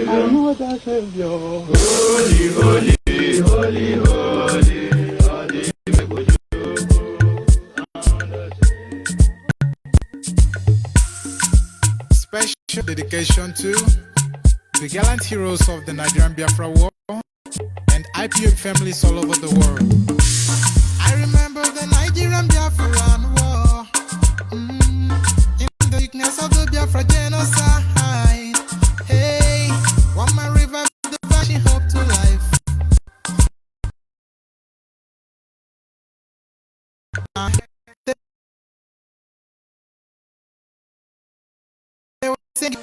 Another Savior, holy, holy, holy, holy, Special dedication to the gallant heroes of the Nigerian Biafra War and IPO families all over the world. I remember the Nigerian Biafran War, in the weakness of the Biafra genocide. Hey, one man revived the flashing hope to life. They were singing.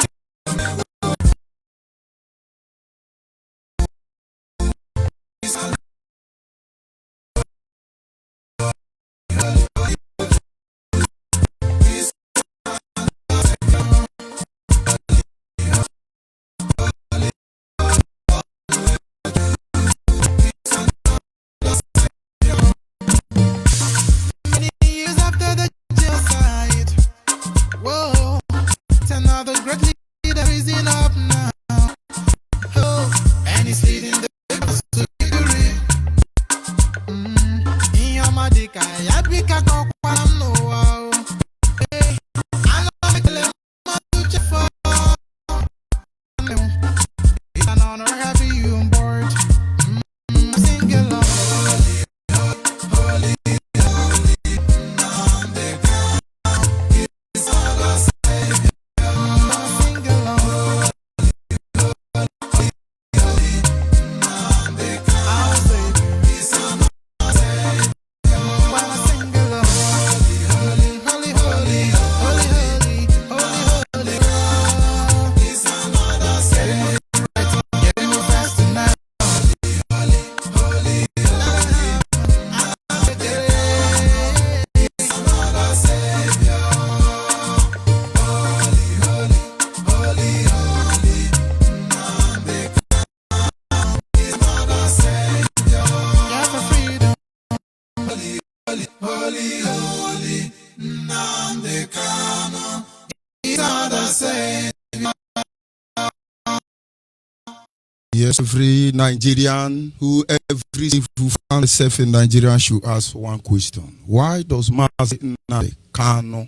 Yes, every Nigerian who found himself in Nigeria should ask one question. Why does Mazi Nnamdi Kanu,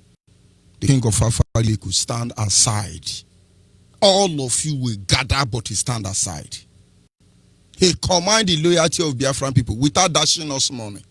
the king of Afali, could stand aside? All of you will gather, but he stand aside. He command the loyalty of Biafran people without dashing us money.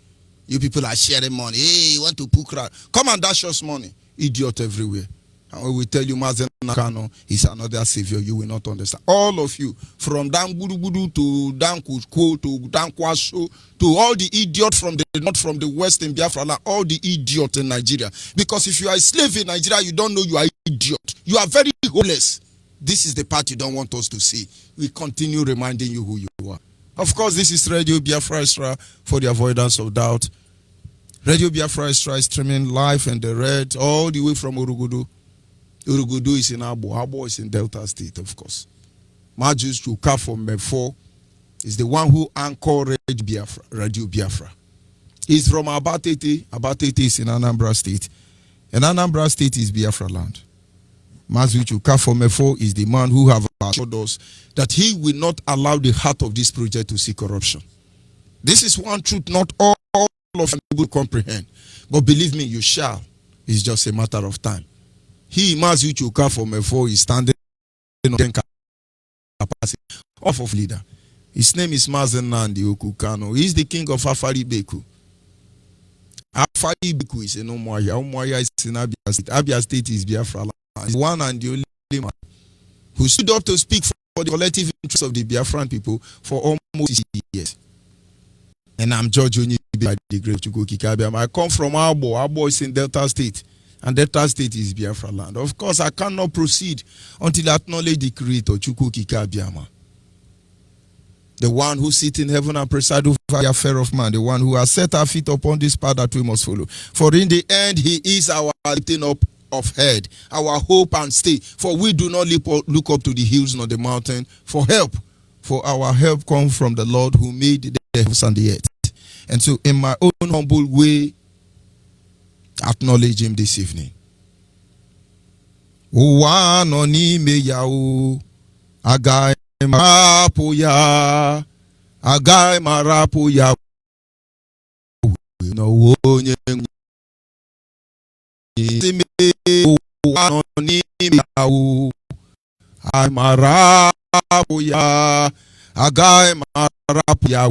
You people are sharing money. Hey, you want to put crowd? Come and dash us money. Idiot everywhere. And when we tell you Mazi Nnamdi Kanu is another savior, you will not understand. All of you, from Dan Gudugudu to Dan Kusko to Dan Kwaso to all the idiots from the north, from the west in Biafra, all the idiots in Nigeria. Because if you are a slave in Nigeria, you don't know you are an idiot. You are very hopeless. This is the part you don't want us to see. We continue reminding you who you are. Of course, this is Radio Biafra Extra for the avoidance of doubt. Radio Biafra Extra is streaming live and the red all the way from Urugudu. Urugudu is in Abo. Abo is in Delta State, of course. Majus Chuka from Mefo is the one who anchored Radio Biafra. He's from Abatete. Abatete is in Anambra State. And Anambra State is Biafra land. Mazuchu Kafomefo is the man who have assured us that he will not allow the heart of this project to see corruption. This is one truth not all of you will comprehend. But believe me, you shall. It's just a matter of time. He, Mazuchu Kafomefo, is standing on the capacity of leader. His name is Mazen Nandi Okukano. He is the king of Afari Beku. Afari Beku is in Umuahia. Umuahia is in Abia State. Abia State is Biafra land. He's one and the only man who stood up to speak for the collective interests of the Biafran people for almost 60 years. And I'm George Onyibe by the great Chukwuki Kabiam. I come from Abo. Abo is in Delta State. And Delta State is Biafra land. Of course, I cannot proceed until I acknowledge the creator, Chukwuki Kabiam. The one who sits in heaven and presides over the affair of man, the one who has set our feet upon this path that we must follow. For in the end, he is our lifting up of head, our hope and stay. For we do not look up to the hills nor the mountain for help. For our help comes from the Lord who made the heavens and the earth. And so in my own humble way, acknowledge him this evening. Onyibe yao agai marapoya agai marapoya no onye Onyibe yao agai marapoya agai marapoya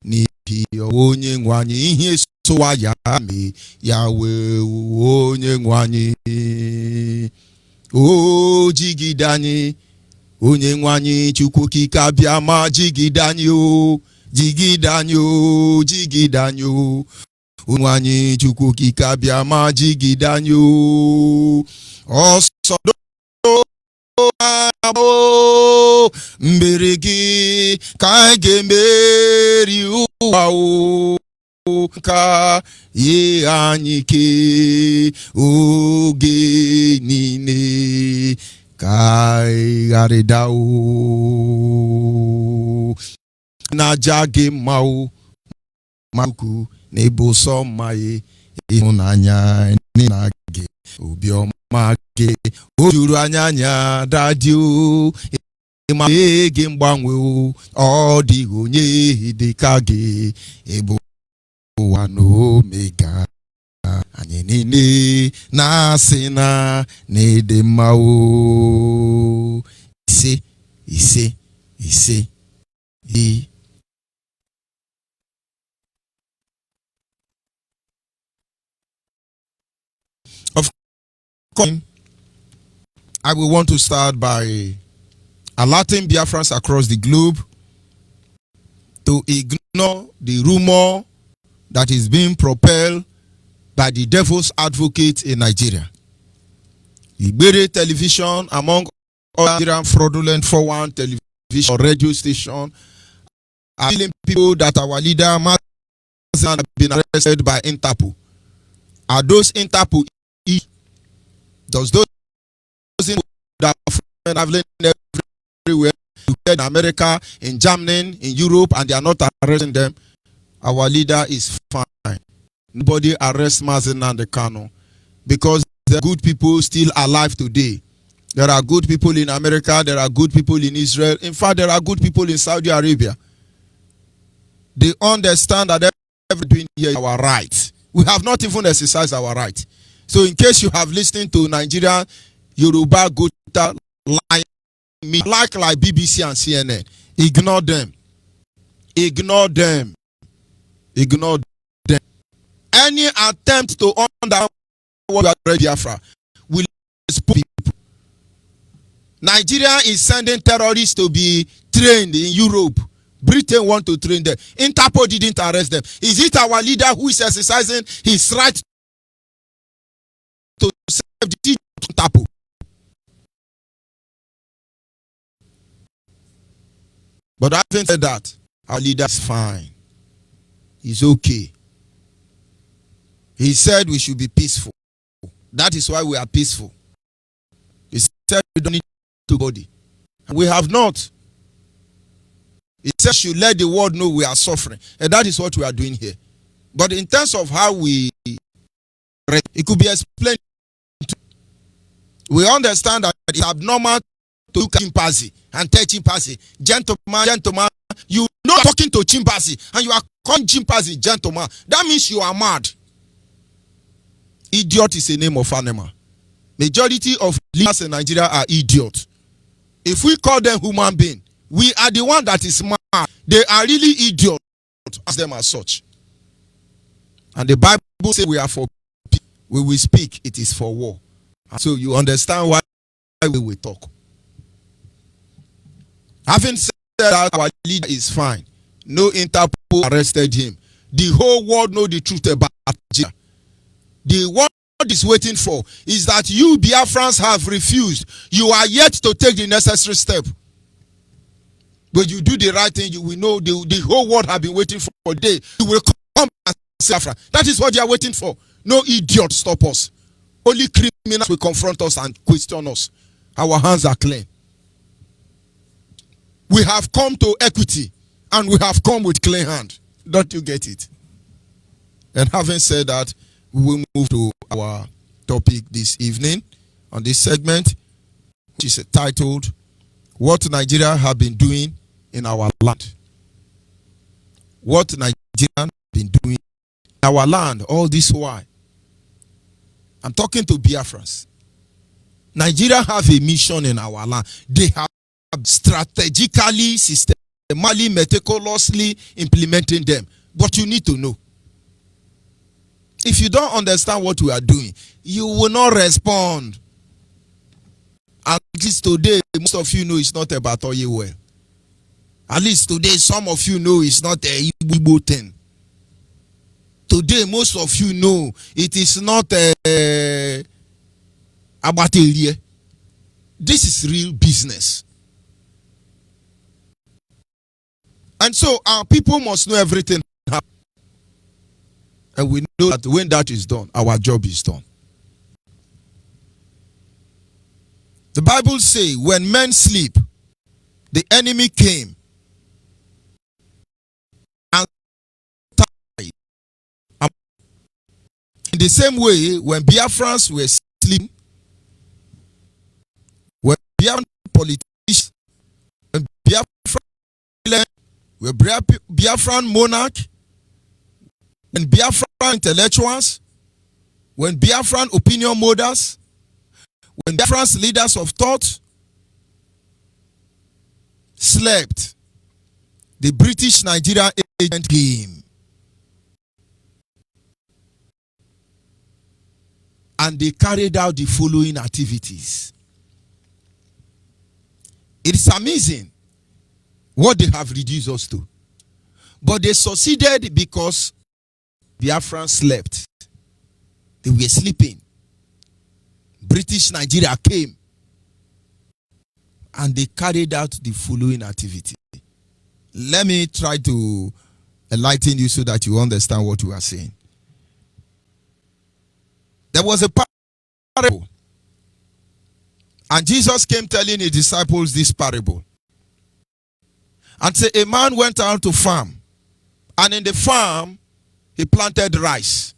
n'ihi onye nwanyị ihe sowa ya me yawe onye nwanyị o jigidanye onye nwanyị Chukwuki Kabiama jigidanye o jigidanye o jigidanye o nwanyị Chukwuki Kabiama jigidanye o osodo mberegi ka ga-emeri ụwa o ka ye anyị ke oge niile ka gharịda o n'aja gị mma o ma ukwu n'ebe ụsọ mma ya ịhụnanya na gị obiọma gị o juru anya dadio ma gị mgbanwe ọ dịghị onye dị ka gị ebe ụwa na omega anyị niile na-asị na n'ịdị mma o ise ise ise ise. Of course, I will want to start by alerting Biafrans across the globe to ignore the rumor that is being propelled by the devil's advocate in Nigeria. Ibere television, among other Nigerian fraudulent 4-1 television or radio station, are telling people that our leader Mazen has been arrested by Interpol. Are those Interpol? Does those that have learned everywhere in America, in Germany, in Europe, and they are not arresting them? Our leader is fine. Nobody arrests Mazen and the Kano because there are good people still alive today. There are good people in America. There are good people in Israel. In fact, there are good people in Saudi Arabia. They understand that everything here is our right. We have not even exercised our right. So in case you have listened to Nigeria, Yoruba, Gota, like BBC and CNN, ignore them. Ignore them. Ignore them. Any attempt to understand what we are Biafra will expose people. Nigeria is sending terrorists to be trained in Europe. Britain want to train them. Interpol didn't arrest them. Is it our leader who is exercising his right to serve the teaching of Interpol? But having said that, our leader is fine. He's okay. He said we should be peaceful. That is why we are peaceful. He said we don't need to body. We have not. He said we should let the world know we are suffering. And that is what we are doing here. But in terms of how it could be explained. We understand that it's abnormal to look at chimpanzee and tell chimpanzee, gentleman, you not talking to chimpanzee and you are calling chimpanzee gentleman. That means you are mad. Idiot is a name of animal. Majority of leaders in Nigeria are idiots. If we call them human being, we are the one that is mad. They are really idiots. As them as such. And the Bible says we are for peace. We will speak, it is for war. So you understand why we will talk. Having said that, our leader is fine. No Interpol arrested him. The whole world know the truth about Nigeria. The world is waiting for is that you Biafrans have refused. You are yet to take the necessary step. But you do the right thing, you will know the whole world have been waiting for a day. You will come and say Biafra. That is what they are waiting for. No idiot stop us. Only criminals will confront us and question us. Our hands are clean. We have come to equity and we have come with clean hand. Don't you get it? And having said that, we will move to our topic this evening on this segment, which is titled, What Nigeria have been doing in our land. What Nigeria have been doing in our land all this while. I'm talking to Biafrans. Nigeria have a mission in our land. They have strategically, systematically, meticulously implementing them. But you need to know. If you don't understand what we are doing, you will not respond. At least today, most of you know it's not about Onyibe. At least today, some of you know it's not a Igbo thing. Today, most of you know it is not about area. This is real business. And so our people must know everything. And we know that when that is done, our job is done. The Bible says, when men sleep, the enemy came and died. In the same way, when Biafrans were sleeping, when Biafran politicians, when Biafran monarch, when Biafran intellectuals, when Biafran opinion molders, when Biafran's leaders of thought slept, the British Nigerian agent came. And they carried out the following activities. It is amazing what they have reduced us to. But they succeeded because Biafran slept. They were sleeping. British Nigeria came and they carried out the following activity. Let me try to enlighten you so that you understand what we are saying. There was a parable, and Jesus came telling his disciples this parable. And say, a man went out to farm, and in the farm he planted rice.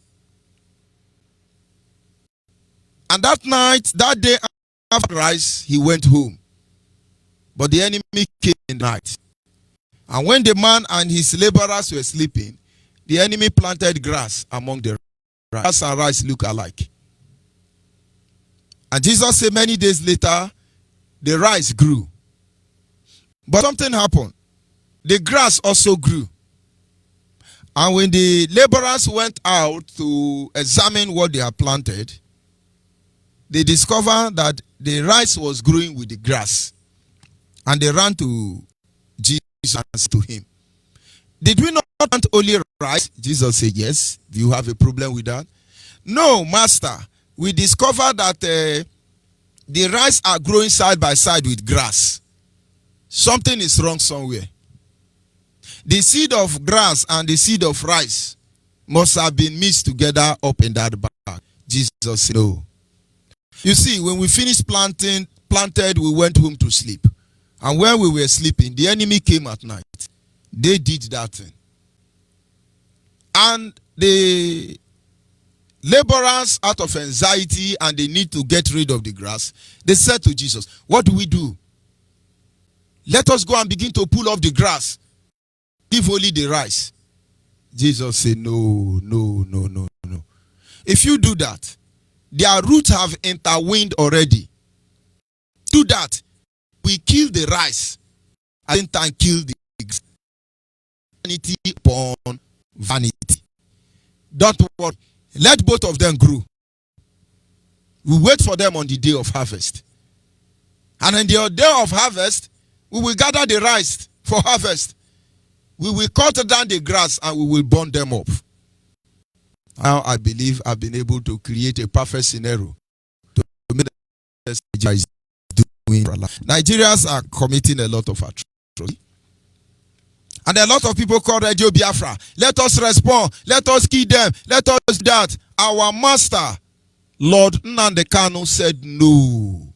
And that night, that day after rice, he went home. But the enemy came in the night. And when the man and his laborers were sleeping, the enemy planted grass among the rice. Grass and rice look alike. And Jesus said many days later, the rice grew. But something happened. The grass also grew. And when the laborers went out to examine what they had planted, they discovered that the rice was growing with the grass. And they ran to Jesus and said to him, did we not plant only rice? Jesus said, yes. Do you have a problem with that? No, master. We discovered that the rice are growing side by side with grass. Something is wrong somewhere. The seed of grass and the seed of rice must have been mixed together up in that bag. Jesus said, no. You see, when we finished planted, we went home to sleep. And when we were sleeping, the enemy came at night. They did that thing. And the laborers, out of anxiety and they need to get rid of the grass, they said to Jesus, what do? Let us go and begin to pull off the grass. Give only the rice. Jesus said, no. If you do that, their roots have intervened already. Do that, we kill the rice. At the same time, kill the pigs. Vanity upon vanity. Don't worry. Let both of them grow. We wait for them on the day of harvest. And on the day of harvest, we will gather the rice for harvest. We will cut down the grass and we will burn them up. Now I believe I've been able to create a perfect scenario to make Nigeria is doing. Nigerians are committing a lot of atrocities. And a lot of people call Radio Biafra. Let us respond. Let us kill them. Let us do that. Our master, Lord Nnamdi Kanu, said no.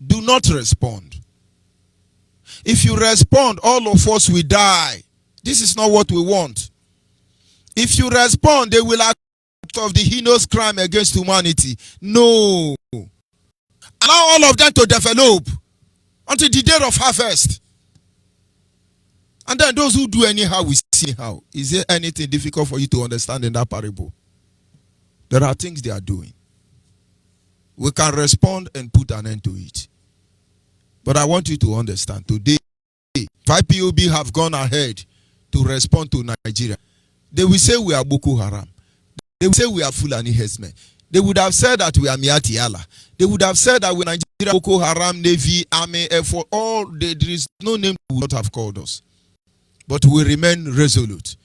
Do not respond. If you respond, all of us will die. This is not what we want. If you respond, they will act of the heinous crime against humanity. No. Allow all of them to develop until the day of harvest. And then those who do anyhow will see how. Is there anything difficult for you to understand in that parable? There are things they are doing. We can respond and put an end to it. But I want you to understand, today, if IPOB have gone ahead to respond to Nigeria, they will say we are Boko Haram. They will say we are Fulani herdsmen. They would have said that we are Miati Allah. They would have said that we are Nigeria, Boko Haram, Navy, Army, Air Force. There is no name they would not have called us. But we remain resolute.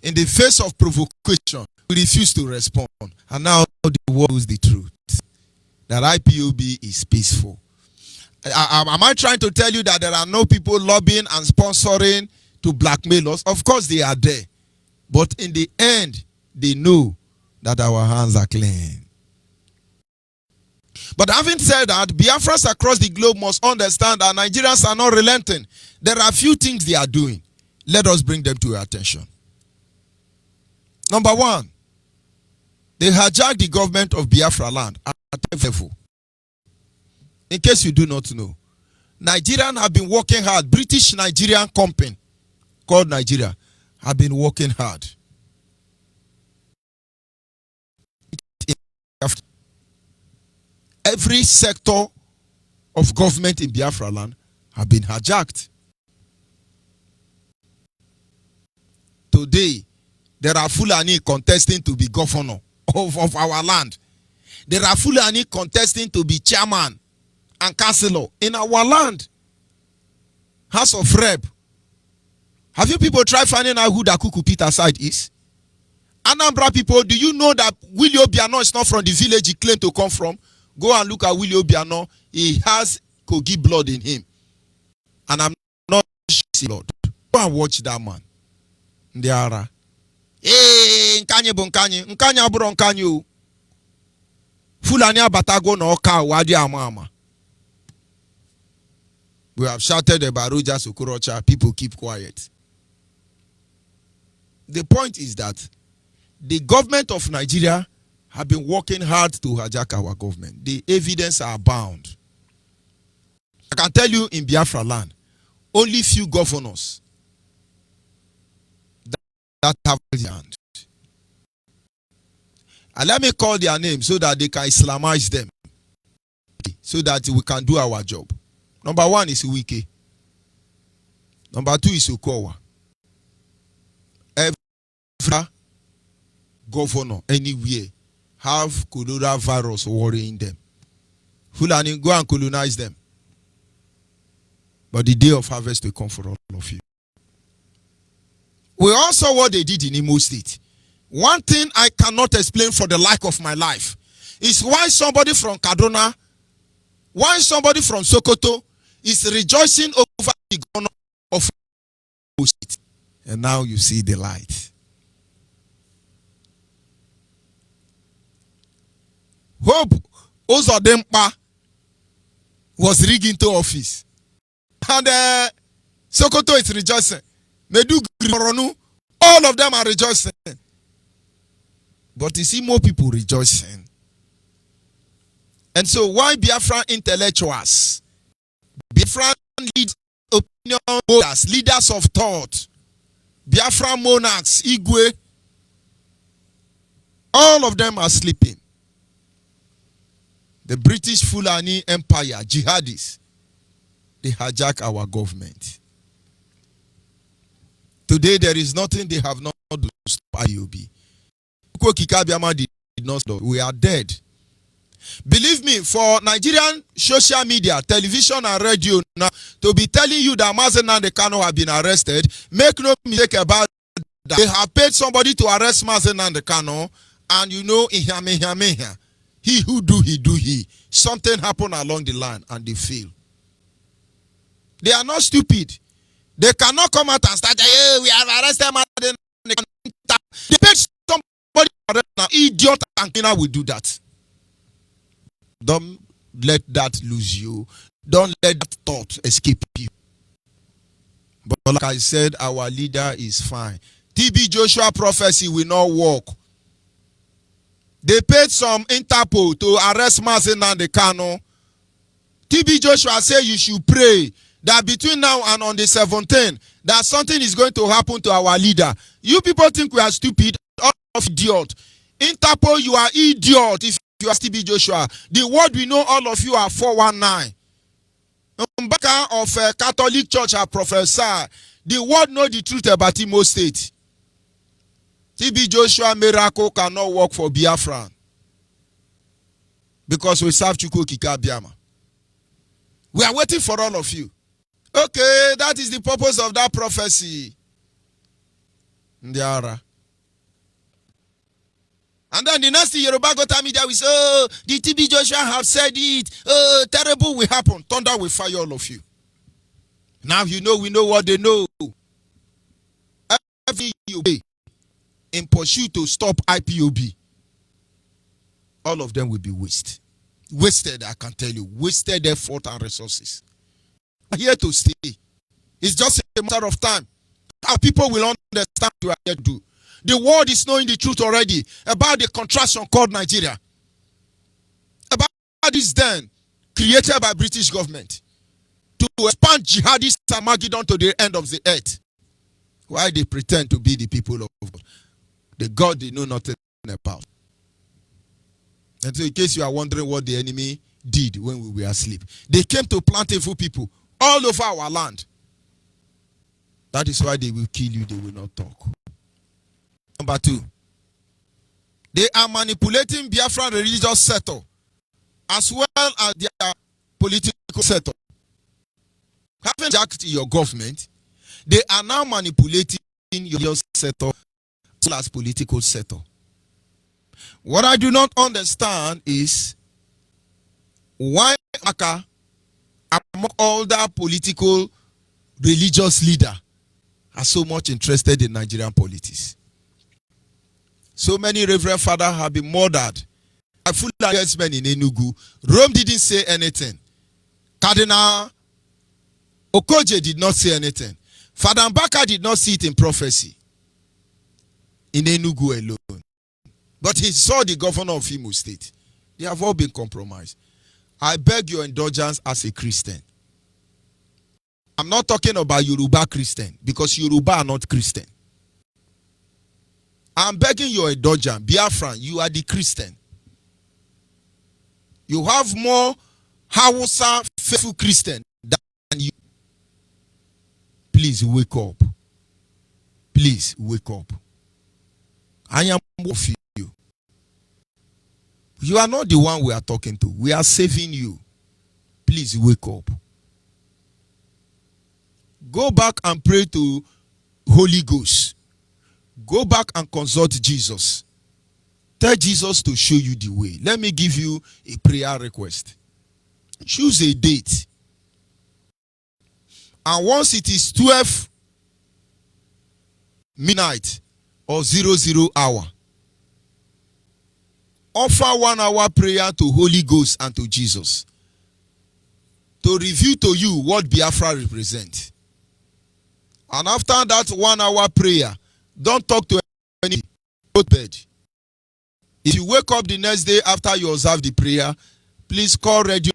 In the face of provocation, we refuse to respond. And now the world knows the truth. That IPOB is peaceful. Am I trying to tell you that there are no people lobbying and sponsoring to blackmail us? Of course they are there. But in the end, they know that our hands are clean. But having said that, Biafrans across the globe must understand that Nigerians are not relenting. There are few things they are doing. Let us bring them to your attention. Number one, they hijacked the government of Biafra land at every level. In case you do not know, Nigerians have been working hard. British Nigerian company called Nigeria have been working hard. Every sector of government in Biafra land have been hijacked. Today, there are Fulani contesting to be governor of our land. There are Fulani contesting to be chairman and councillor in our land. House of Rep. Have you people tried finding out who the Kuku Peter side is? Anambra people, do you know that Willie Obiano is not from the village he claimed to come from? Go and look at Willie Obiano. He has Kogi blood in him. And I'm not blood. Go and watch that man. Ndiara. Nkanye bụ nkanye. Nkanye abụrụ nkanye o. Fulani abatago na ọka wadi ama. We have shouted about Roja Sokorocha. People keep quiet. The point is that the government of Nigeria have been working hard to hijack our government. The evidence are abound. I can tell you in Biafra land, only few governors that have land. And let me call their names so that they can Islamize them. So that we can do our job. Number one is Wike. Number two is Okowa. Every governor anywhere have coronavirus worrying them. Fulani, go and colonize them. But the day of harvest will come for all of you. We all saw what they did in Imo State. One thing I cannot explain for the life of my life is why somebody from Kaduna, why somebody from Sokoto is rejoicing over the governor of Imo State. And now you see the light. Hope Ozodempa was rigged into office. And Sokoto is rejoicing. Medugri, all of them are rejoicing. But you see more people rejoicing. And so why Biafran intellectuals, Biafran leaders, opinion holders, leaders of thought, Biafran monarchs, Igwe, all of them are sleeping. The British Fulani Empire, jihadis, they hijack our government. Today there is nothing they have not done to stop IOB. Did not stop. We are dead. Believe me, for Nigerian social media, television and radio now to be telling you that Mazen Nnamdi Kanu have been arrested, make no mistake about that. They have paid somebody to arrest Mazen Nnamdi Kanu, and you know, he who do, he do he. Something happened along the line and they fail. They are not stupid. They cannot come out and start, hey, we have arrested Mazen Nnamdi Kanu. They paid somebody to arrest now. Idiot and Kina will do that. Don't let that lose you. Don't let that thought escape you. But like I said, our leader is fine. TB Joshua prophecy will not work. They paid some Interpol to arrest Mazen Nnamdi Kanu. TB Joshua said you should pray that between now and on the 17th, that something is going to happen to our leader. You people think we are stupid? All of idiot. Interpol, you are idiot. If you are TB Joshua, the word we know, all of you are 419. Mbaka of Catholic Church are prophesied. The word know the truth about Imo State. TB Joshua miracle cannot work for Biafra because we serve Chukwu Kika Biama. We are waiting for all of you. Okay, that is the purpose of that prophecy. Ndiara. And then the next thing Yoruba got media we say, oh, the TB Joshua have said it. Oh, terrible will happen. Thunder will fire all of you. Now you know, we know what they know. Every you in pursuit to stop IPOB, all of them will be wasted. Wasted, I can tell you. Wasted effort and resources. Are here to stay. It's just a matter of time. Our people will understand what we are here to do. The world is knowing the truth already about the contraction called Nigeria. About this den created by British government to expand jihadists and Magidon to the end of the earth. Why they pretend to be the people of God? The God they know nothing about. And so in case you are wondering what the enemy did when we were asleep, they came to plant evil people all over our land. That is why they will kill you, they will not talk. Number 2, they are manipulating Biafran religious setup as well as their political setup. Having jacked your government, they are now manipulating your setup as well as political setup. What I do not understand is why Aka, among all the political religious leaders, are so much interested in Nigerian politics. So many reverend fathers have been murdered by Fulani men in Enugu. Rome didn't say anything. Cardinal Okoje did not say anything. Father Mbaka did not see it in prophecy in Enugu alone. But he saw the governor of Imo State. They have all been compromised. I beg your indulgence as a Christian. I'm not talking about Yoruba Christian because Yoruba are not Christian. I'm begging your indulgence. Biafran, you are the Christian. You have more Hausa faithful Christian than you. Please wake up. Please wake up. I am with you. You are not the one we are talking to. We are saving you. Please wake up. Go back and pray to Holy Ghost. Go back and consult Jesus. Tell Jesus to show you the way. Let me give you a prayer request. Choose a date. And once it is 12 midnight or 00 hour, offer 1 hour prayer to Holy Ghost and to Jesus to reveal to you what Biafra represents. And after that 1 hour prayer, don't talk to any bed. If you wake up the next day after you observe the prayer, please call Radio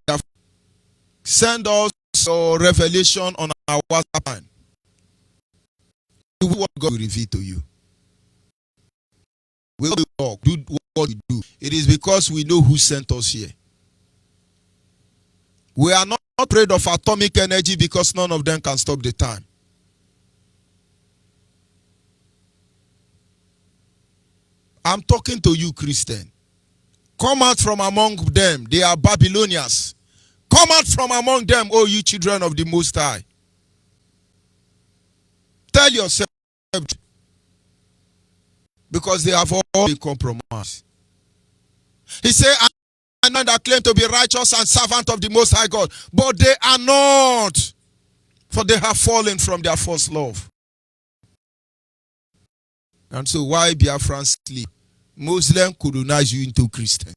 Biafra. Send us a revelation on our WhatsApp line. What God will reveal to you. We will talk, do what we do. It is because we know who sent us here. We are not afraid of atomic energy because none of them can stop the time. I'm talking to you, Christian. Come out from among them. They are Babylonians. Come out from among them, O you children of the Most High. Tell yourself, because they have all been compromised. He said, I know that claim to be righteous and servant of the Most High God, but they are not, for they have fallen from their first love. And so why Biafrans sleep? Muslim colonize you into Christian.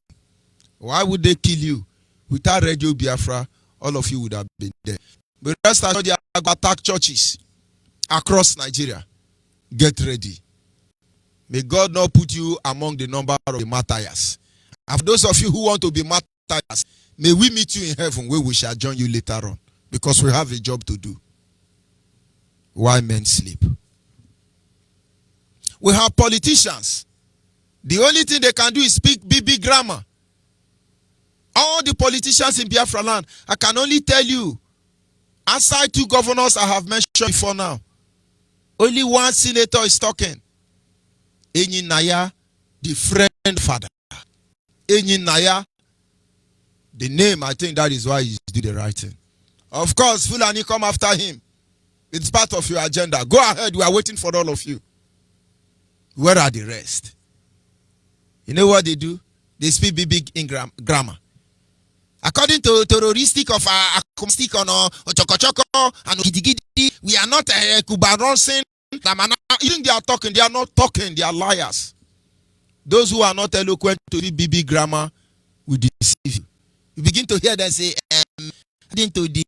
Why would they kill you? Without Radio Biafra, all of you would have been dead. But rest assured, they are attack churches across Nigeria. Get ready. May God not put you among the number of the martyrs. And for those of you who want to be martyrs, may we meet you in heaven where we shall join you later on. Because we have a job to do. Why men sleep? We have politicians. The only thing they can do is speak BB grammar. All the politicians in Biafra land, I can only tell you, aside 2 governors I have mentioned before now, only 1 senator is talking. Enyi Naya, the friend father. Enyi Naya, the name, I think that is why he's doing the right thing. Of course, Fulani come after him. It's part of your agenda. Go ahead, we are waiting for all of you. Where are the rest? You know what they do? They speak big in grammar. According to terroristic of acoustic on Ochoko and Gidigidi, we are not Kubaronsin. You think they are talking? They are not talking. They are liars. Those who are not eloquent to the BB grammar will deceive you. You begin to hear them say, according to the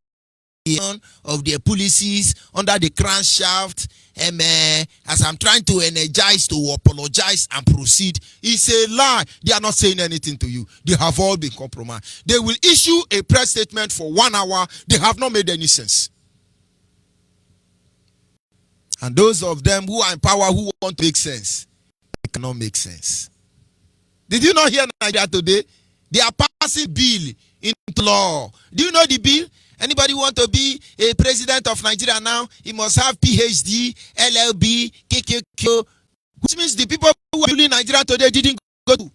of the policies under the crankshaft, as I'm trying to energize to apologize and proceed, it's a lie. They are not saying anything to you. They have all been compromised. They will issue a press statement for 1 hour. They have not made any sense. And those of them who are in power who want to make sense, they cannot make sense. Did you not hear Nigeria today? They are passing bill into law. Do you know the bill? Anybody want to be a president of Nigeria now? He must have PhD, LLB, KKQ, which means the people who are ruling Nigeria today didn't go to.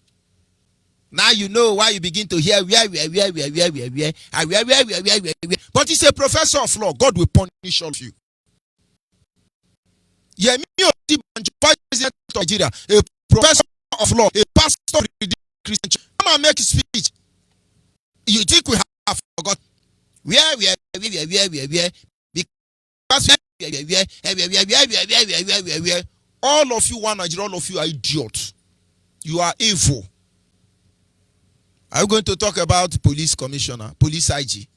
Now you know why you begin to hear where. But he's a professor of law. God will punish all of you. Yemi Vice President of Nigeria, a professor of law, a pastor of the Christian church. Come and make a speech. You think we have forgotten? Where because all of you, one Nigeria, all of you are idiots. You are evil. Are you going to talk about police commissioner, police IG?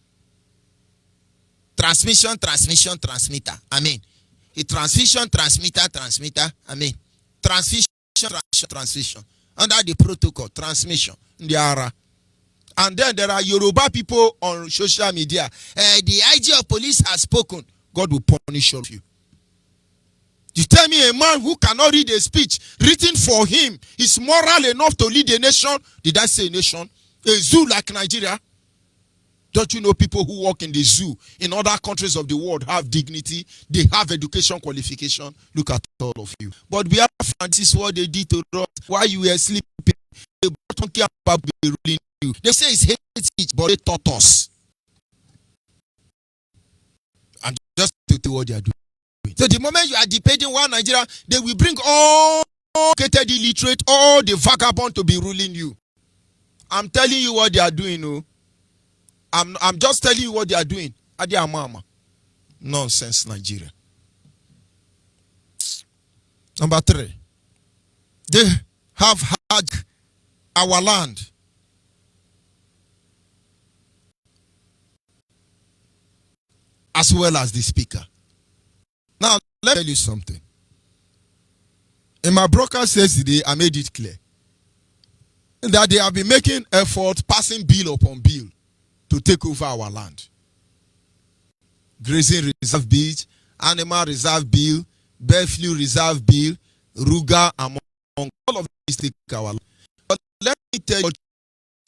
Transmission, transmitter. I mean, a transmission, transmitter. I mean, transmission. Under the protocol, transmission. And then there are Yoruba people on social media. The IG of police has spoken. God will punish all of you. You tell me a man who cannot read a speech written for him is moral enough to lead a nation? Did I say nation? A zoo like Nigeria? Don't you know people who work in the zoo in other countries of the world have dignity? They have education qualification. Look at all of you. But Biafra, this is what they did to us while you were sleeping. They don't care about ruling you. They say it's hate speech, but they taught us. And just to do what they are doing. So the moment you are debating one Nigeria, they will bring all educated illiterate, all the vagabond to be ruling you. I'm telling you what they are doing, no. I'm just telling you what they are doing. Adia mama. Nonsense, Nigeria. Number 3. They have had our land. As well as the speaker. Now, let me tell you something. In my broadcast yesterday, I made it clear. that they have been making effort, passing bill upon bill to take over our land. Grazing Reserve Bill, Animal Reserve Bill, Bird Flu Reserve Bill, Ruga, among all of these take our land. But let me tell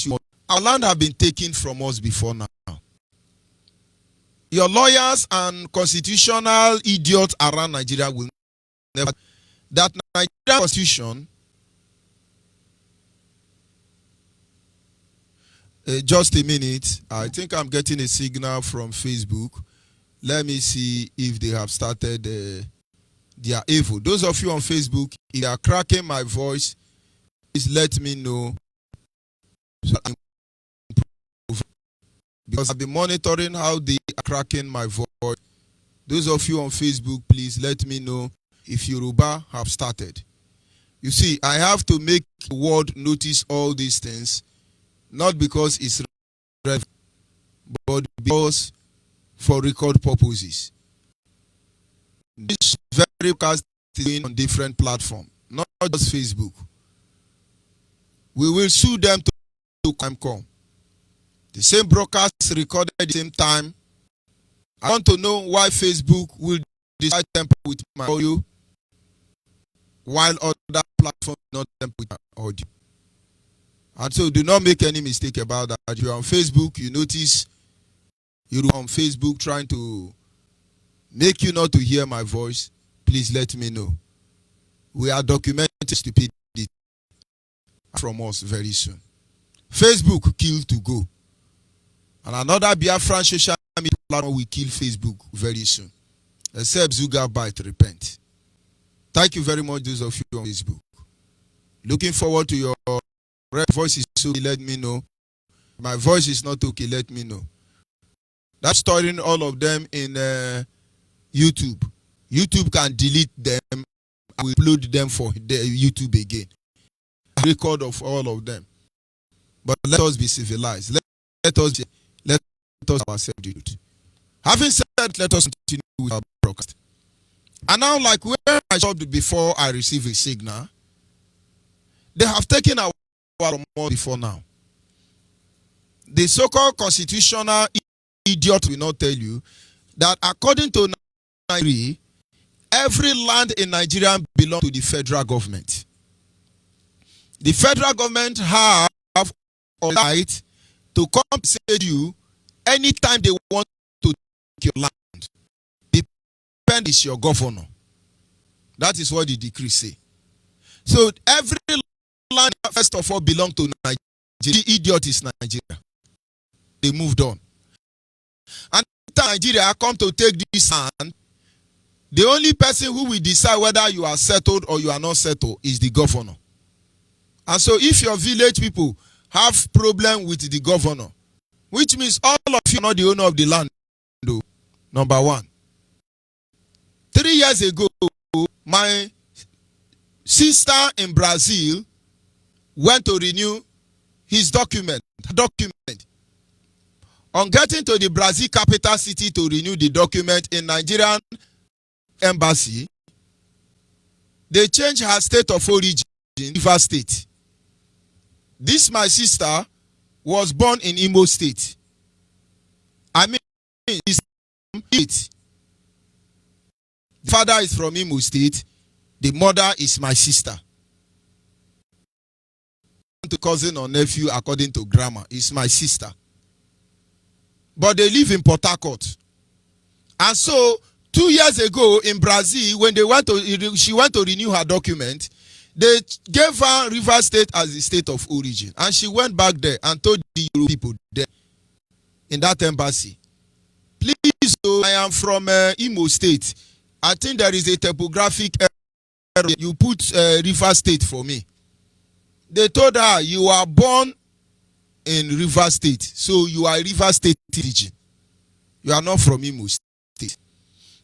you, our land have been taken from us before now. Your lawyers and constitutional idiots around Nigeria will never. That Nigerian constitution. Just a minute. I think I'm getting a signal from Facebook. Let me see if they have started their evil. Those of you on Facebook, if you are cracking my voice, please let me know. Because I've been monitoring how they are cracking my voice. Those of you on Facebook, please let me know if Yoruba have started. You see, I have to make the world notice all these things, not because it's relevant, but because for record purposes. This very cast is on different platforms, not just Facebook. We will sue them to come. The same broadcast recorded at the same time. I want to know why Facebook will decide to temper with my audio while other platforms not temper with my audio. And so do not make any mistake about that. If you're on Facebook, you notice you're on Facebook trying to make you not to hear my voice. Please let me know. We are documenting stupidity from us very soon. Facebook kill to go. And another Biafra social media platform will kill Facebook very soon. Except Zugabyte repent. Thank you very much, those of you on Facebook. Looking forward to your voice is okay, let me know. My voice is not okay, let me know. That's storing all of them in YouTube. YouTube can delete them and upload them for the YouTube again. Record of all of them. But let us be civilized. Let us ourselves do it. Having said, let us continue with our broadcast. And now, like where I stopped before I receive a signal, they have taken our more before now. The so-called constitutional idiot will not tell you that according to Nigeria, every land in Nigeria belongs to the federal government. The federal government have a right to compensate you anytime they want to take your land. Depend is your governor. That is what the decree say. So every land, first of all, belong to Nigeria. The idiot is Nigeria. They moved on. And Nigeria come to take this land, the only person who will decide whether you are settled or you are not settled is the governor. And so if your village people have problem with the governor, which means all of you are not the owner of the land, though. Number one. 3 years ago, my sister in Brazil went to renew his document. On getting to the Brazil capital city to renew the document in Nigerian embassy, they changed her state of origin, River State. This my sister was born in Imo State. I mean, the father is from Imo State. The mother is my sister. To cousin or nephew, according to grammar, is my sister. But they live in Port Harcourt. And so 2 years ago in Brazil, when she went to renew her document, they gave her River State as the state of origin. And she went back there and told the Euro people there in that embassy, please, I am from Imo State. I think there is a typographic error. You put River State for me. They told her, you are born in River State, so you are River State region. You are not from Imo State.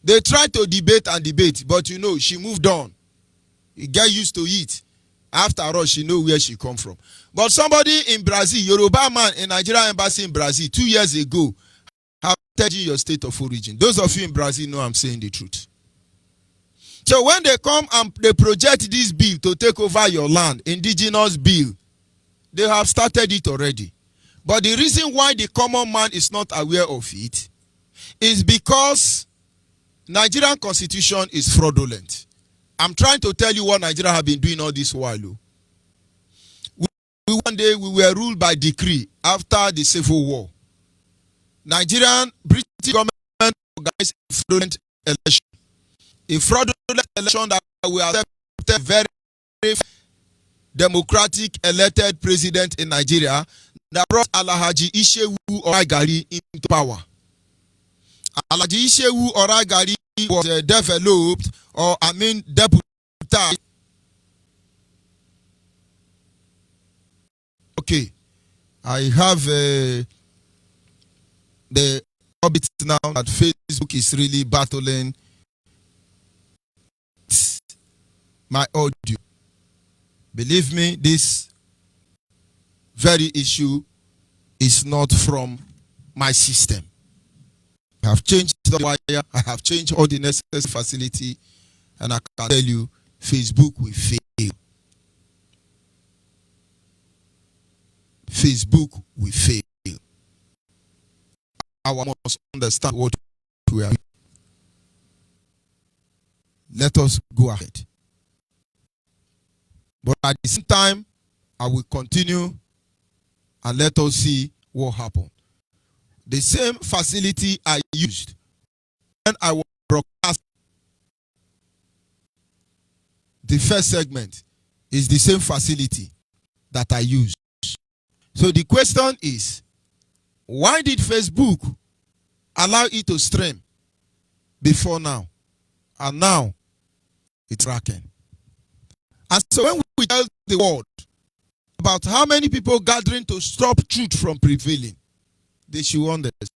They tried to debate, but you know, she moved on. You get used to it. After all, she know where she come from. But somebody in Brazil, Yoruba man in Nigeria embassy in Brazil, 2 years ago, have told you your state of origin. Those of you in Brazil know I'm saying the truth. So when they come and they project this bill to take over your land, indigenous bill, They have started it already. But the reason why the common man is not aware of it is because Nigerian constitution is fraudulent. I'm trying to tell you what Nigeria have been doing all this while. One day we were ruled by decree after the Civil War. British government organized a fraudulent election. A fraudulent election that we accept a very democratic elected president in Nigeria that brought Alhaji Ishewu Oraigari into power. Alhaji Ishewu Oraigari was developed, deputized. Okay, I have the habit now that Facebook is really battling my audio. Believe me, this very issue is not from my system. I have changed the wire, I have changed all the necessary facility, and I can tell you, Facebook will fail. Facebook will fail. I must understand what we are doing. Let us go ahead. But at the same time, I will continue and let us see what happened. The same facility I used when I was broadcasting the first segment is the same facility that I used. So the question is, why did Facebook allow it to stream before now? And now it's tracking. And so when we tell the world about how many people gathering to stop truth from prevailing, they should understand.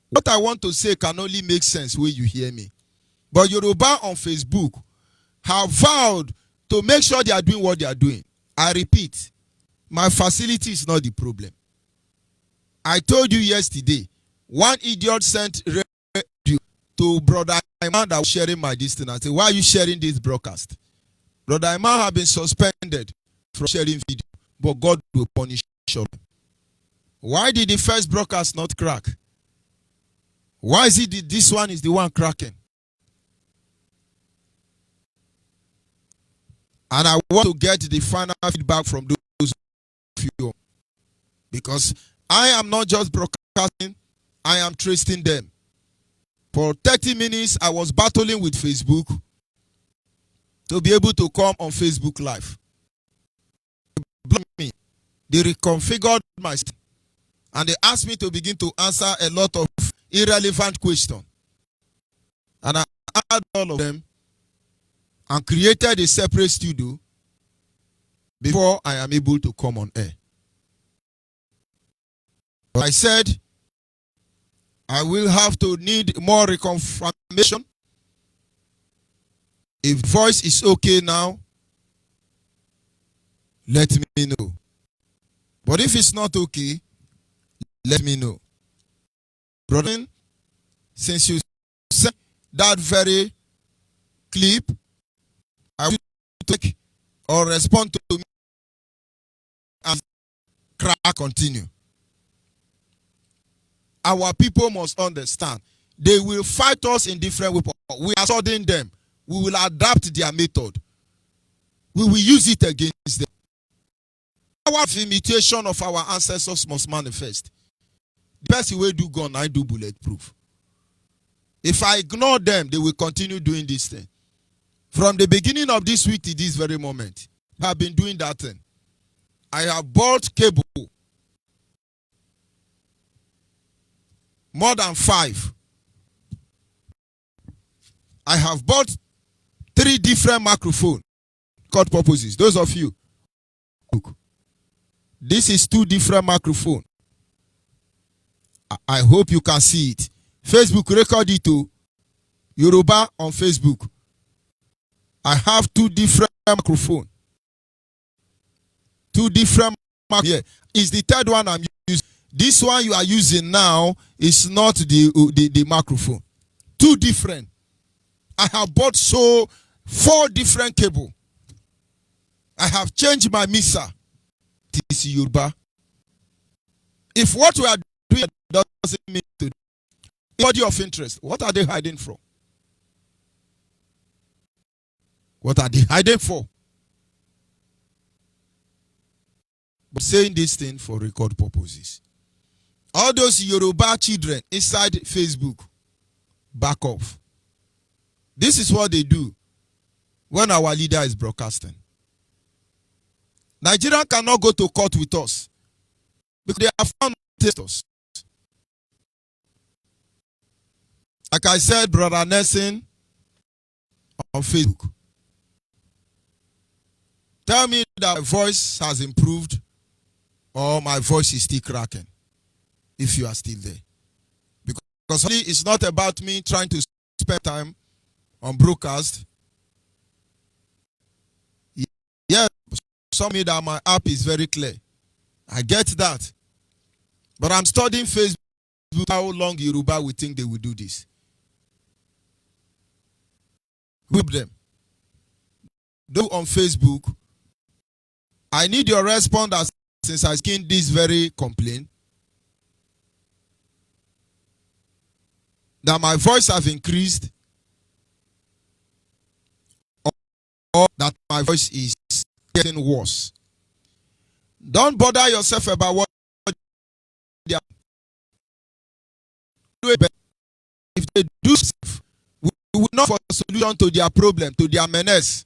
What I want to say can only make sense when you hear me. But Yoruba on Facebook have vowed to make sure they are doing what they are doing. I repeat, my facility is not the problem. I told you yesterday, one idiot sent radio to Brother Iman that was sharing my distance. I said, why are you sharing this broadcast? Brother Iman have been suspended from sharing video, but God will punish him. Why did the first broadcast not crack? Why is it that this one is the one cracking? And I want to get the final feedback from those of you. Because I am not just broadcasting, I am tracing them. For 30 minutes, I was battling with Facebook to be able to come on Facebook Live. They blocked me. They reconfigured my system. And they asked me to begin to answer a lot of irrelevant questions. And I answered all of them and created a separate studio before I am able to come on air. But I said, I will have to need more reconfirmation. If voice is okay now, let me know. But if it's not okay, let me know. Brother, since you sent that very clip, I will take or respond to me and crack continue. Our people must understand. They will fight us in different ways. We are studying them. We will adapt their method. We will use it against them. Our imitation of our ancestors must manifest. The best way do gun, I do bulletproof. If I ignore them, they will continue doing this thing. From the beginning of this week to this very moment, I have been doing that thing. I have bought cable. More than 5. I have bought 3 different microphones. Cut purposes. Those of you. Look. This is 2 different microphones. I hope you can see it. Facebook record it to Yoruba on Facebook. I have 2 different microphones. 2 different microphones. Yeah. It's the 3rd one I'm using. This one you are using now is not the microphone. 2 different. I have bought 4 different cables. I have changed my mixer. is Yoruba. If what we are doing doesn't mean to body of interest, what are they hiding from? What are they hiding for? But saying this thing for record purposes. All those Yoruba children inside Facebook, back off. This is what they do when our leader is broadcasting. Nigeria cannot go to court with us because they have found us. Like I said, Brother Nelson on Facebook. Tell me that my voice has improved or my voice is still cracking if you are still there. Because it's not about me trying to spend time on broadcast. Yeah, some me that my app is very clear. I get that. But I'm studying Facebook. How long Yoruba will think they will do this? Group them. Do on Facebook. I need your response since I skinned this very complaint. That my voice have increased or that my voice is getting worse. Don't bother yourself about what they are doing. If they do stuff, we will not for a solution to their problem, to their menace.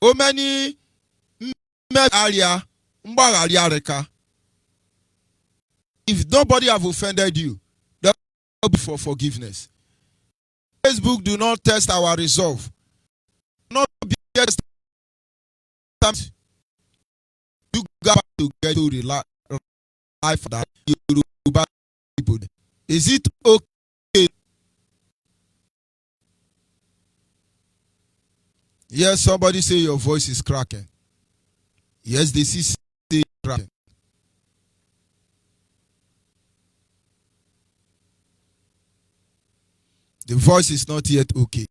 How many area if nobody have offended you, that will be for forgiveness. Facebook do not test our resolve. Not be you got to get to rely for that Yoruba people. Is it okay? Yes, somebody say your voice is cracking. Yes, they see cracking. The voice is not yet okay.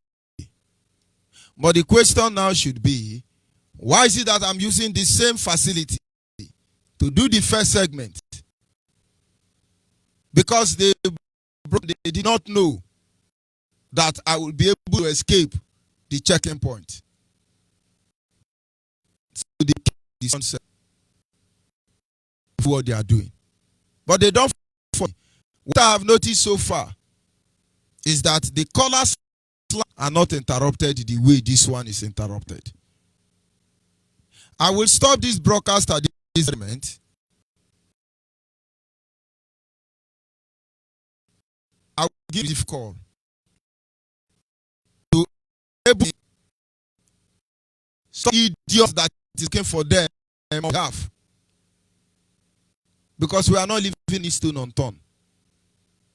But the question now should be, why is it that I'm using the same facility to do the first segment? Because they did not know that I will be able to escape the checking point. So they concept of what they are doing. But they don't. What I have noticed so far is that the callers are not interrupted the way this one is interrupted. I will stop this broadcast at this moment. I will give this call to able some idiots that is came for them have. Because we are not leaving this stone unturned.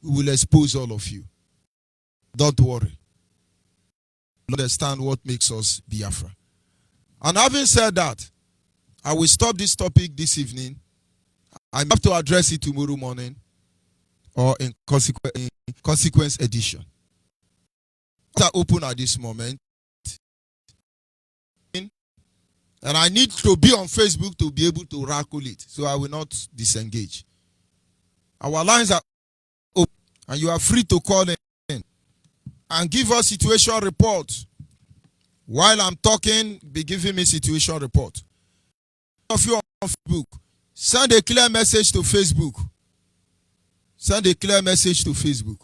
We will expose all of you. Don't worry. Understand what makes us Biafra. And having said that, I will stop this topic this evening. I have to address it tomorrow morning or in consequence edition. Are open at this moment. And I need to be on Facebook to be able to rackle it. So I will not disengage. Our lines are open. And you are free to call in and give us situation report. While I'm talking, be giving me situation report. If you are on Facebook, send a clear message to Facebook. Send a clear message to Facebook.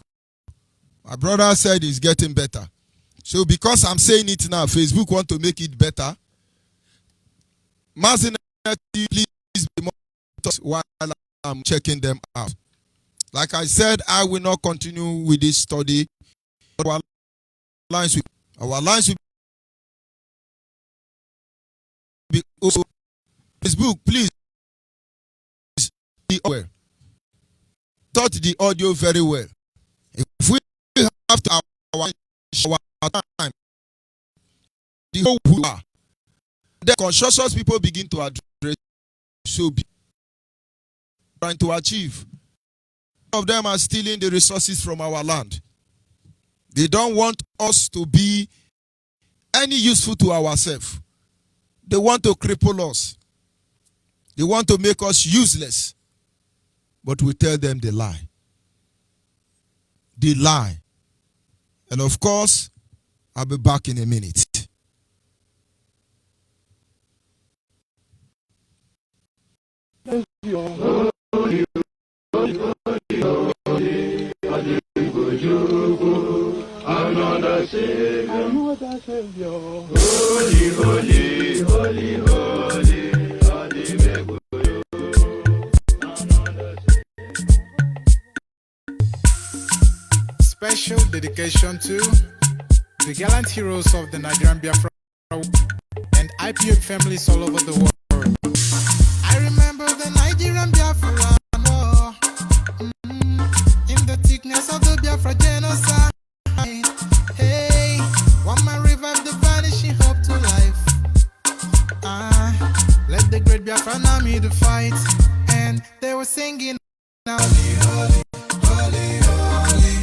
My brother said it's getting better. So because I'm saying it now, Facebook want to make it better. Please be more while I'm checking them out. Like I said, I will not continue with this study. Our lines will be also Facebook. Please be aware. Taught the audio very well. If we have to our time, the whole who are the conscious people begin to address, so be trying to achieve. Some of them are stealing the resources from our land. They don't want us to be any useful to ourselves. They want to cripple us. They want to make us useless. But we tell them the lie. The lie. And of course, I'll be back in a minute. Another Savior, holy, holy, holy, holy, Onyibe. Special dedication to the gallant heroes of the Nigerian Biafra and IPO families all over the world. I remember the Nigerian Biafra war, in the thickness of the Biafra genocide. Hey, one man revived the vanishing hope to life. Let the great Biafra army to fight, and they were singing, holy, holy, holy, holy.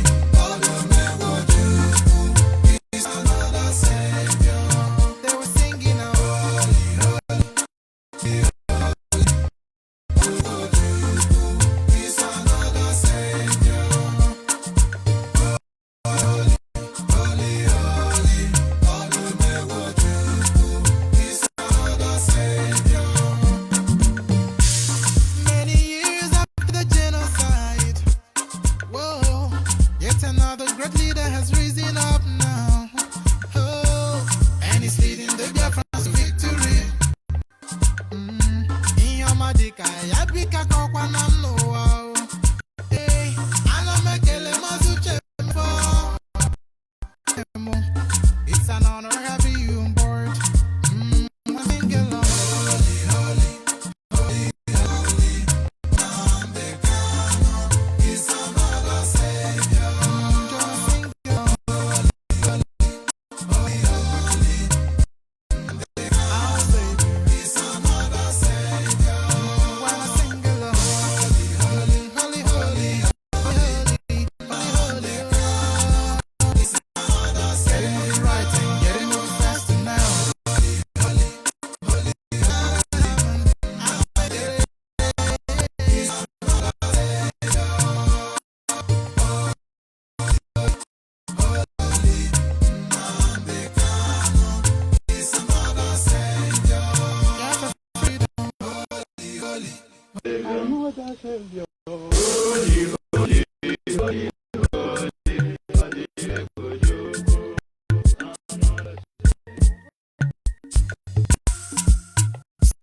It's an honor having you on board.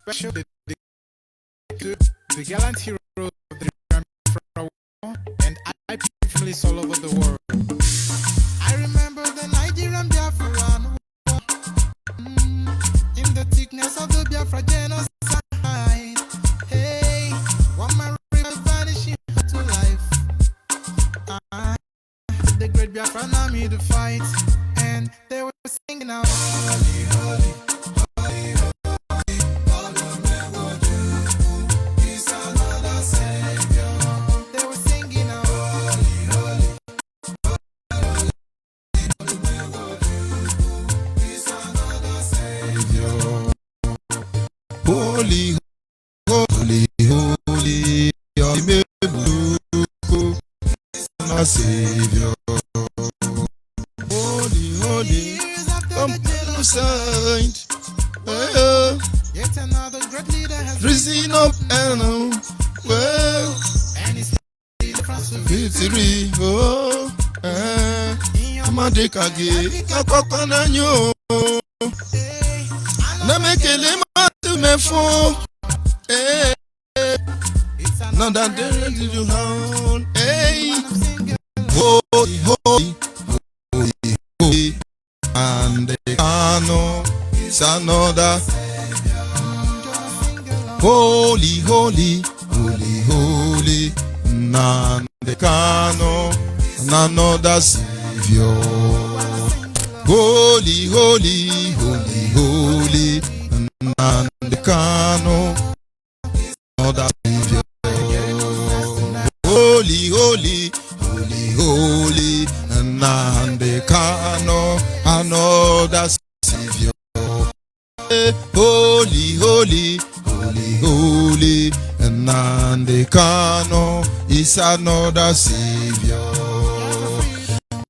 Special dedication to the gallant heroes of the Biafra war and IP families all over the world. I remember the Nigerian Biafra war, in the thickness of the Biafra genocide. Hey, one man vanishing to life. The great Biafra army to fight, and they were singing out, holy, holy, holy, holy. Holy, holy, holy, my Savior. Holy, holy, come side. Yet another great leader has Risen up and well, and he's victory. Oh, Amadekage, Kapakananyo. Namekele matu mefo. Nanda dere you hound. Hey, holy, holy, holy, holy, and the cano is another. Holy, holy, holy, holy, and the cano, another Savior. Holy, holy, holy, holy, and the cano, another Savior. Holy, holy, holy, holy, and the cano, another Savior. Holy, holy, holy, holy, and Nnamdi Kanu is another Savior.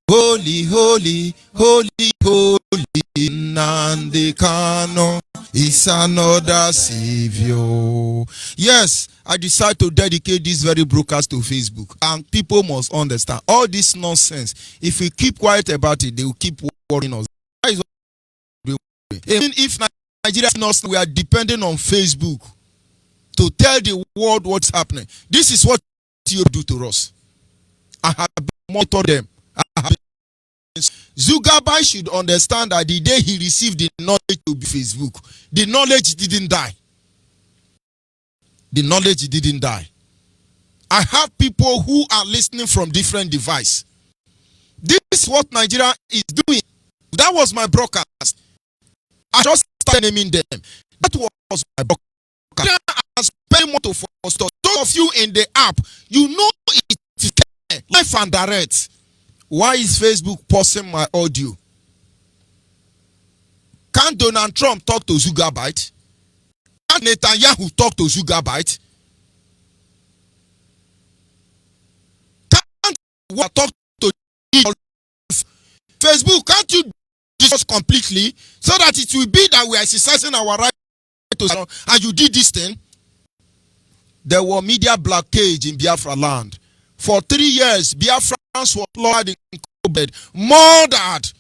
Holy, holy, holy, holy, Nnamdi Kanu is another Savior. Yes, I decide to dedicate this very broadcast to Facebook, and people must understand all this nonsense. If we keep quiet about it, they will keep worrying us. Even if Nigeria is not, we are depending on Facebook to tell the world what's happening. This is what you do to us. I have monitored them. Zuckerberg should understand that the day he received the knowledge to be Facebook, the knowledge didn't die. The knowledge didn't die. I have people who are listening from different devices. This is what Nigeria is doing. That was my broadcast. I just started naming them. That was my broadcast. I spent more to foster. Those of you in the app, you know it is live and direct. Why is Facebook pausing my audio? Can Donald Trump talk to Zuckerberg? Can Netanyahu talk to Zuckerberg? Can't we talk to Facebook? Can't you discuss completely so that it will be that we are exercising our right to, and you did this thing? There were media blockage in Biafra land. For 3 years, Biafrans were slaughtered in Kobe, murdered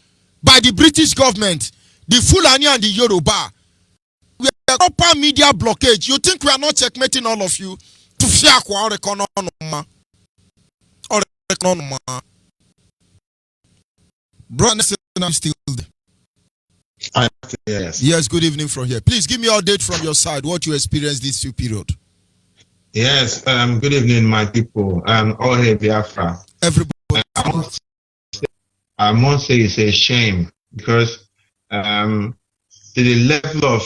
by the British government, the Fulani and the Yoruba. We have a proper media blockage. You think we are not checkmating all of you? To fear our economy. Brother, still there. Yes. Yes, good evening from here. Please give me an update from your side, what you experienced this period. Yes, good evening, my people. All hail Biafra. Everybody. I must say it's a shame because to the level of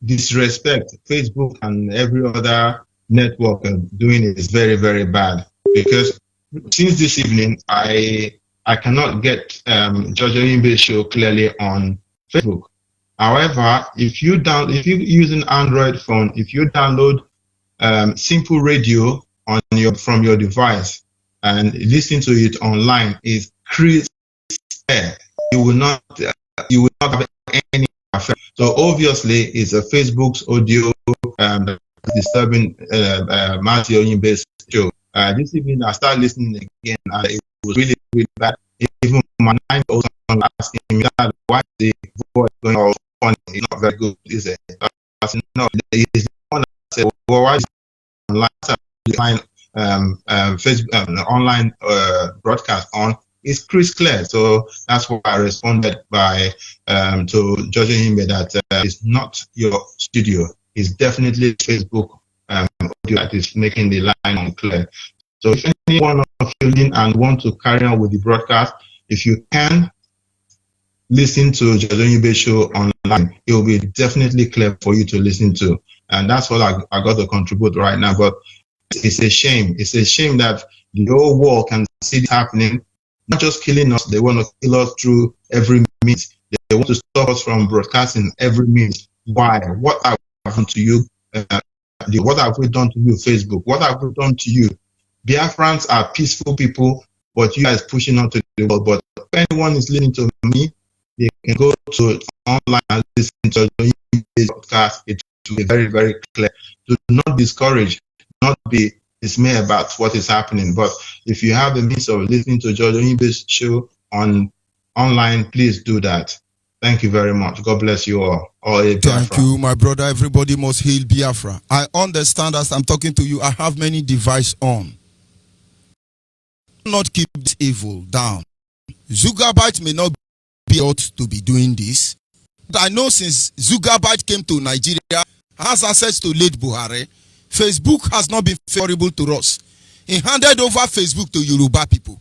disrespect Facebook and every other network are doing is very, very bad. Because since this evening, I cannot get George Onyibe show clearly on Facebook. However, if you use an Android phone, if you download Simple Radio from your device and listen to it online, is crisp. You will not have any effect. So obviously, it's a Facebook's audio disturbing Matthew Onyibe's show. This evening, I started listening again, and it was really, really bad. Even my 9-year-old son asking me, "Dad, why is the voice going all funny? It's not very good, is it?" I said, "No, it's the one." I said, "Well, why is online Facebook online broadcast on?" It's crystal clear. So that's why I responded by to George Onyibe that it's not your studio. It's definitely Facebook audio that is making the line unclear. So if anyone of you in and want to carry on with the broadcast, if you can listen to George Onyibe show online, it will be definitely clear for you to listen to. And that's what I got to contribute right now. But it's a shame. It's a shame that the whole world can see this happening. Not just killing us, they want to kill us through every means. They want to stop us from broadcasting every means. Why? What have happened to you? What have we done to you, Facebook? What have we done to you? Biafrans are peaceful people, but you guys pushing on to the world. But if anyone is listening to me, they can go to online and listen to the podcast. It will be very, very clear. Do not discourage, not be dismayed about what is happening. But if you have the means of listening to George Onyibe's show online, please do that. Thank you very much. God bless you all. Thank you, my brother. Everybody must hail Biafra. I understand as I'm talking to you, I have many devices on. Not keep this evil down. Zuckerberg may not be ought to be doing this. But I know since Zuckerberg came to Nigeria, has access to late Buhari, Facebook has not been favorable to us. He handed over Facebook to Yoruba people.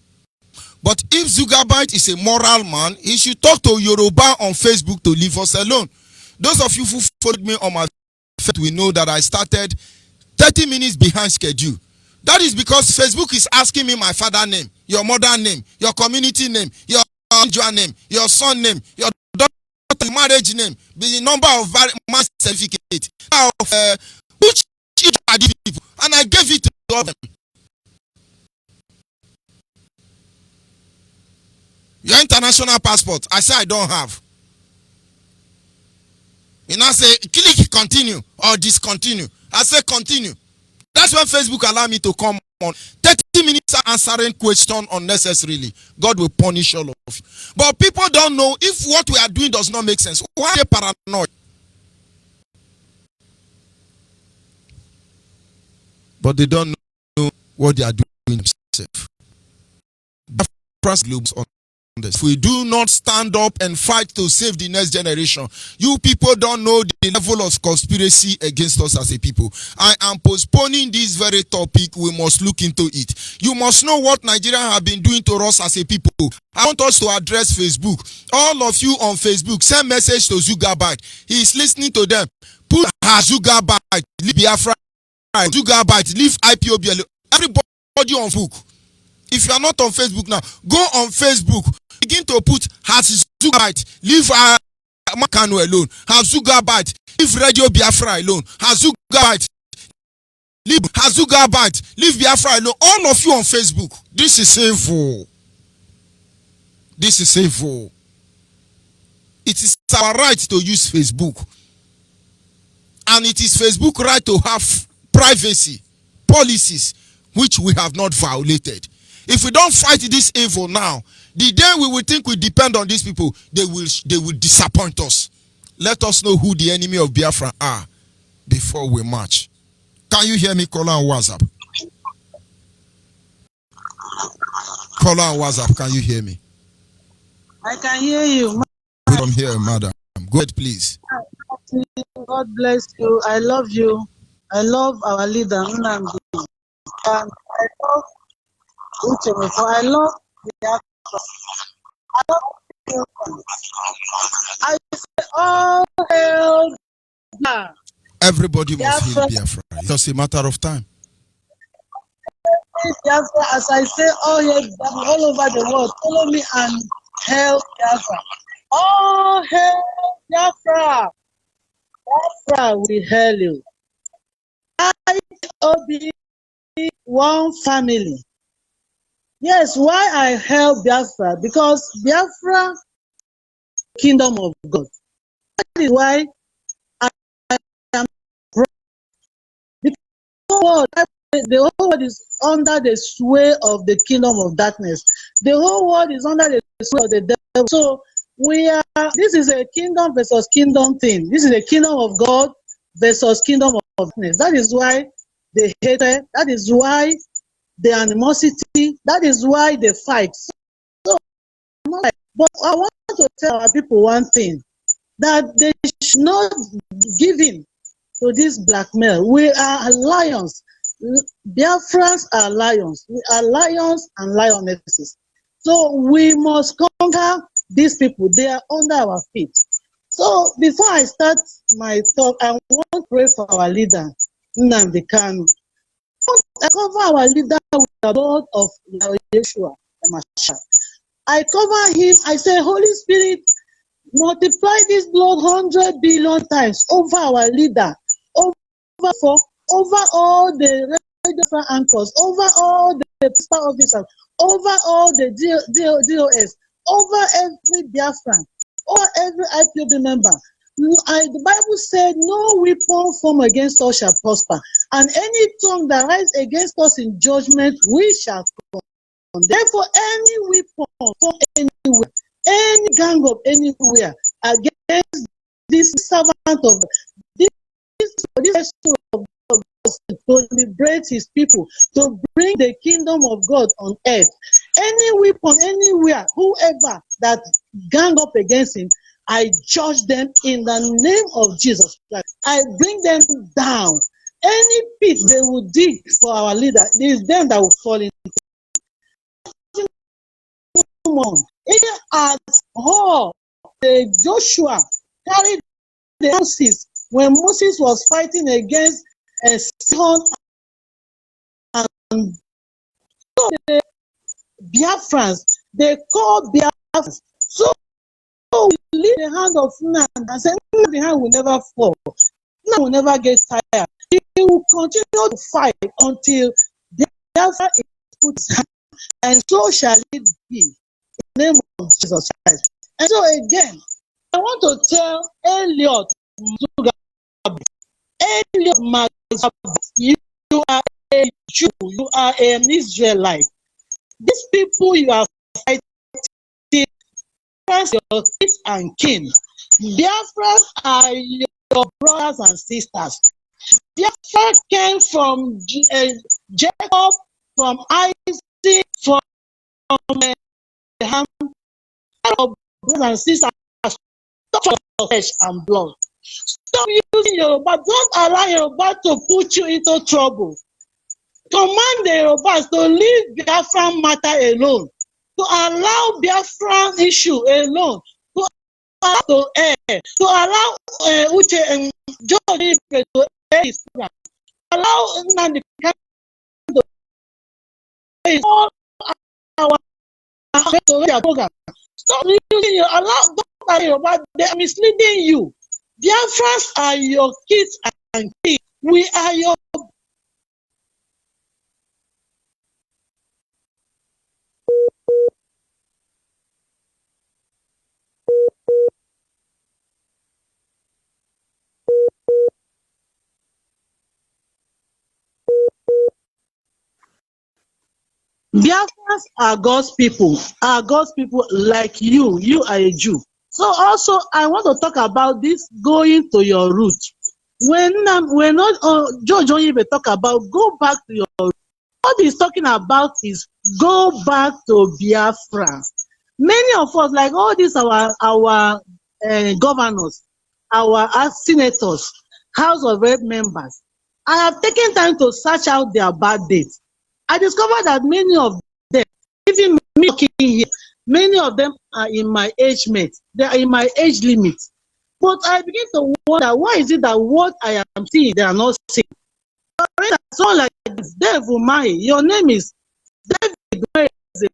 But if Zuckerberg is a moral man, he should talk to Yoruba on Facebook to leave us alone. Those of you who followed me on my Facebook will know that I started 30 minutes behind schedule. That is because Facebook is asking me my father name, your mother name, your community name, your name, your son name, your daughter name. marriage name, the number of marriage certificate, of which are these people, and I gave it to all of them. Your international passport, I say I don't have. You now say click continue or discontinue. I say continue. That's when Facebook allow me to come on 30 minutes answering question unnecessarily. God will punish all of you. But people don't know if what we are doing does not make sense. Why are they paranoid? But they don't know what they are doing themselves. Globes on this. If we do not stand up and fight to save the next generation, you people don't know the level of conspiracy against us as a people. I am postponing this very topic. We must look into it. You must know what Nigeria have been doing to us as a people. I want us to address Facebook. All of you on Facebook, send message to Zugabyte. He is listening to them. Put Zugabyte, leave Biafra, Zugabyte, leave IPOB. Everybody on Facebook. If you are not on Facebook now, go on Facebook. Begin to put Zugabyte, leave Makano alone. Zugabyte, leave Radio Biafra alone. Zugabyte, leave Zugabyte, leave Biafra alone. All of you on Facebook. This is evil. This is evil. It is our right to use Facebook. And it is Facebook right to have privacy policies which we have not violated. If we don't fight this evil now, the day we will think we depend on these people, they will disappoint us. Let us know who the enemy of Biafra are before we march. Can you hear me? Call on WhatsApp. Call on WhatsApp. Can you hear me? I can hear you. From here, madam. Go ahead, please. God bless you. I love you. I love our leader, Nnamdi. And I love Uche. I love Biafra. I love Biafra. I say, all hail Biafra. Everybody must heal Biafra. It's just a matter of time. Biafra, as I say, all hail Biafra all over the world. Follow me and hail Biafra. All hail Biafra. Biafra, we hail you. IPOB, one family. Yes, why I hail Biafra? Because Biafra, kingdom of God. That is why I am proud. Because the whole world is under the sway of the kingdom of darkness. The whole world is under the sway of the devil. So this is a kingdom versus kingdom thing. This is a kingdom of God versus kingdom of darkness. That is why they hate it. That is why the animosity. That is why they fight. So, but I want to tell our people one thing, that they should not give in to this blackmail. We are lions. Biafrans are lions. We are lions and lionesses. So we must conquer these people. They are under our feet. So before I start my talk, I want to pray for our leader, Nnamdi Kanu. I cover our leader with the blood of Yeshua. I cover him. I say, Holy Spirit, multiply this blood 100 billion times over our leader, over all the radio anchors, over all the star officers, over all the DOS, over every Biafran, or every IPOB member. The Bible said, no weapon formed against us shall prosper, and any tongue that rises against us in judgment, we shall condemn. Therefore, any weapon formed anywhere, any gang of anywhere against this servant of this of God, to liberate his people, to bring the kingdom of God on earth. Any weapon, anywhere, whoever that gang up against him, I judge them in the name of Jesus Christ. I bring them down. Any pit they will dig for our leader, it is them that will fall into. Even at all, Joshua carried the Moses when Moses was fighting against a son, and so the Biafrans, they call Biafrans. So we live the hand of Nnamdi and say, the hand will never fall. Nnamdi will never get tired. He will continue to fight until Biafra is put his hand. And so shall it be. In the name of Jesus Christ. And so again, I want to tell Elliot Mugabe, you are a Jew, you are an Israelite. These people you are fighting, your kids and kin. Biafras are your brothers and sisters. Biafra came from Jacob, from Isaac, from Abraham, brothers and sisters. Stop your flesh and blood. Stop using Yoruba. Don't allow Yoruba to put you into trouble. Command the Yorubas to leave Biafran matter alone, to allow Biafran issue alone, to allow Uche and George to air his program, allow Nnamdi to air all our program. Stop using your Yoruba. They are misleading you. Biafrans are your kids and kids. We are your Biafrans are God's people like you. You are a Jew. So also, I want to talk about this going to your root. When George Onyibe talk about go back to your root, what he's talking about is go back to Biafra. Many of us, like all these our governors, our senators, House of Rep members, I have taken time to search out their birth dates. I discovered that many of them, even me working here, many of them are in my age mate. They are in my age limit. But I begin to wonder, why is it that what I am seeing, they are not seeing? So like Dave Umahi, your name is David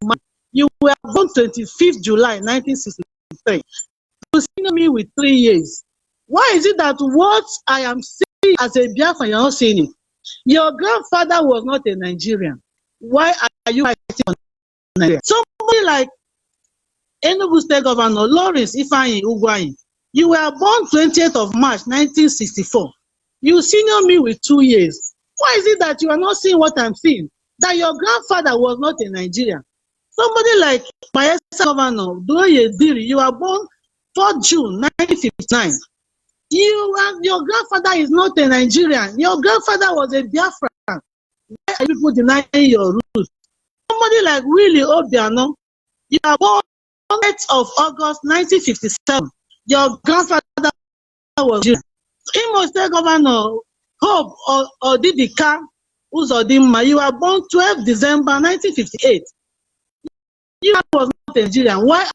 Umahi. You were born 25th July 1963. You senior me with 3 years. Why is it that what I am seeing as a Biafran, you're not seeing it? Your grandfather was not a Nigerian. Why are you fighting on Nigeria? Somebody like Enugu State Governor Lawrence Ifeanyi Ugwuanyi, you were born 20th of March 1964. You senior me with 2 years. Why is it that you are not seeing what I'm seeing? That your grandfather was not a Nigerian. Somebody like Bayelsa Governor Doye Diri, you were born 4th June 1959. Your grandfather is not a Nigerian. Your grandfather was a Biafran. Why are people denying your roots? Somebody like Willie Obiano, you are born 8th of August 1957. Your grandfather was Nigerian. Imo State Governor Hope Odidika Uzodimma, you were born 12th December 1958. You was not a Nigerian. Why?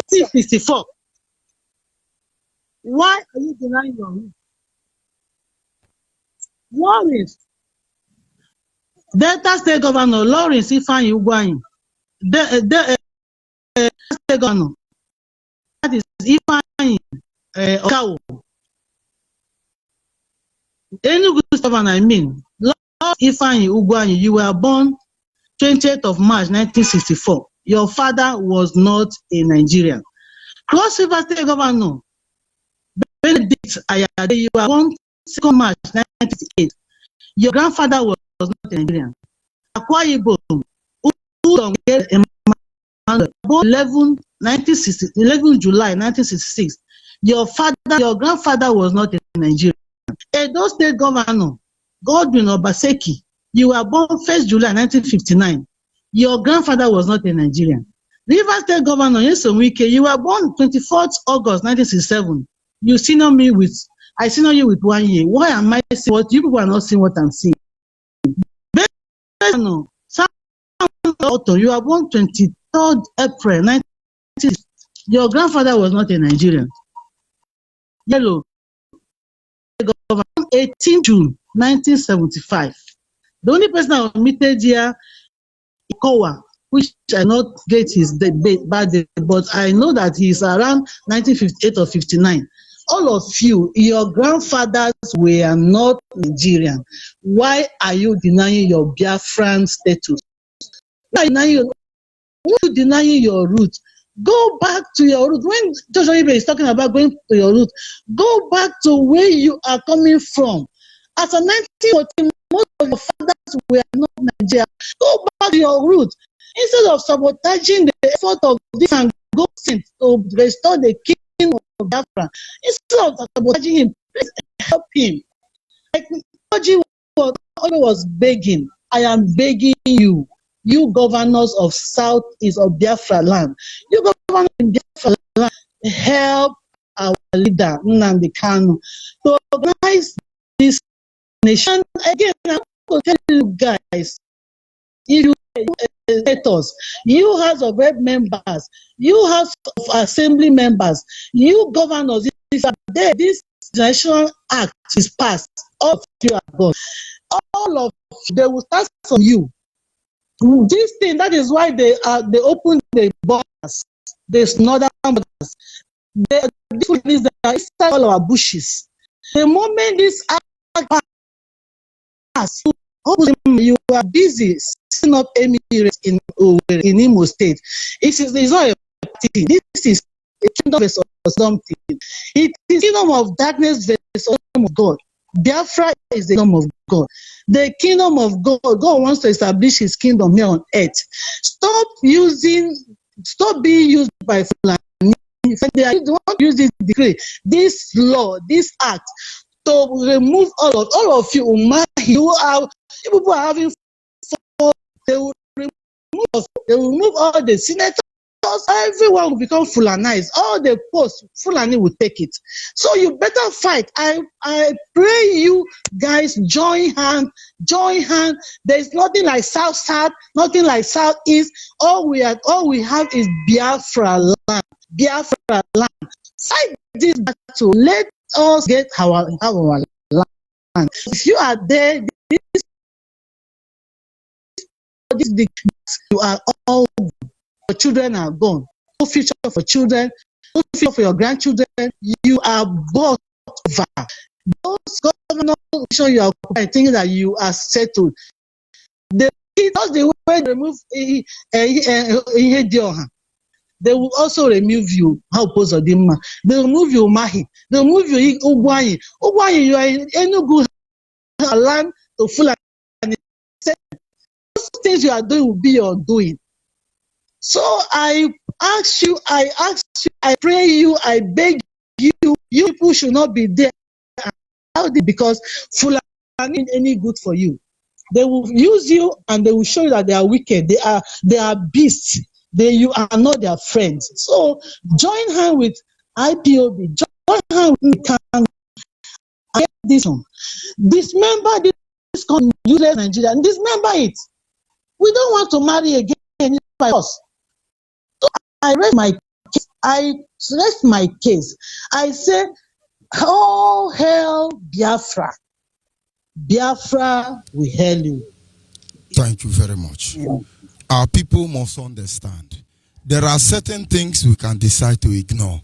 1964. Why are you denying your roots? Lawrence, Delta State Governor Lawrence Ifeanyi Ugwuanyi, State Governor, that is Ifeanyi Okawo. Enugu State Governor, I mean, Lawrence Ifeanyi Ugwuanyi, you were born 20th of March 1964. Your father was not a Nigerian. Cross River State Governor Benedict Ayade, you were born 2nd March 1958. Your grandfather was not a Nigerian. Akwa Ibom, born 11 July 1966. Your grandfather was not a Nigerian. Edo State Governor Godwin Obaseki, you were born 1st July 1959. Your grandfather was not a Nigerian. Rivers State Governor Nyesom Wike, you were born 24th August 1967. I senior you with 1 year. Why am I seeing what you people are not seeing what I'm seeing? You were born 23rd April 1960. Your grandfather was not a Nigerian. Yellow, 18 June 1975. The only person I omitted here is Kowa, which I not get his birthday, but I know that he's around 1958 or 59. All of you, your grandfathers were not Nigerian. Why are you denying your Biafran status? Why are you denying your roots? Go back to your roots. When Joshua Onyibe is talking about going to your roots, go back to where you are coming from. As a 1914, most of your fathers were not Nigerian. Go back to your roots. Instead of sabotaging the effort of this and go to restore the king of Biafra, instead of sabotaging him, please help him. Like Oji was begging, I am begging you. You governors of Southeast of Biafra land, you governors in Biafra land, help our leader Nnamdi Kanu to organize this nation. Again, I'm going to tell you guys, if you senators, you House of Rep members, you House of Assembly members, you governors, if there this national act is passed, all of you are gone. All of you, they will start from you. This thing, that is why they open the borders, there's northern borders. The difference is that inside all our bushes. The moment this act pass, you are busy setting up emirates in Imo State. It's not a party. This is a kingdom versus something. It is kingdom of darkness versus kingdom of God. Biafra is the kingdom of God. The kingdom of God. God wants to establish his kingdom here on earth. Stop being used by Fulani. They want to use this decree, this law, this act to remove all of you. You people are having fun. They will remove all the senators. Everyone will become Fulanized. All the posts, Fulani will take it. So you better fight. I pray you guys join hand. There's nothing like South, nothing like Southeast. All we have is Biafra land. Biafra land. Fight this battle. Let us get our land. If you are there, you are all. Your children are gone. No future for children, no future for your grandchildren. You are bought over. Those governors you are thinking that you are settled. That's the way they remove they will also remove you. How Pozodima? They remove you, Mahi. They remove you, Ugwanyi. Ugwanyi, you are in Enugu land to Fulani. Those things you are doing will be your doing. So I ask you, I pray you, I beg you, you people should not be there because Fulani ain't any good for you. They will use you and they will show you that they are wicked. They are beasts. You are not their friends. So join hand with IPOB. Join hand with Kanu. Get this one. Dismember this useless Nigeria and dismember it. We don't want to marry again by us. So I rest my case. I say, oh hell Biafra. Biafra will hail you. Thank you very much. Yeah. Our people must understand. There are certain things we can decide to ignore.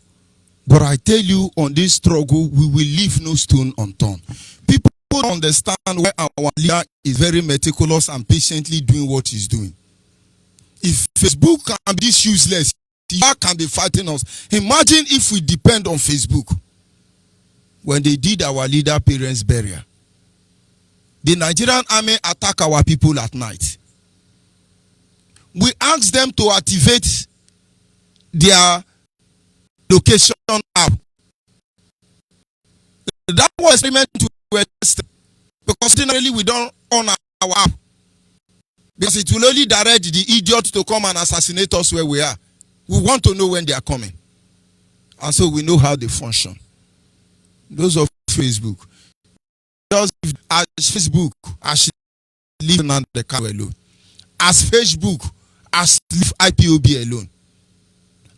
But I tell you, on this struggle, we will leave no stone unturned. People don't understand why our leader is very meticulous and patiently doing what he's doing. If Facebook can be this useless, how can be fighting us? Imagine if we depend on Facebook. When they did our leader parents' burial, the Nigerian army attack our people at night. We asked them to activate their location app. That was meant to test because generally we don't own our app. Because it will only direct the idiot to come and assassinate us where we are. We want to know when they are coming. And so we know how they function. Those of Facebook. Just as Facebook, as leave the car alone. As Facebook, as leave IPOB alone.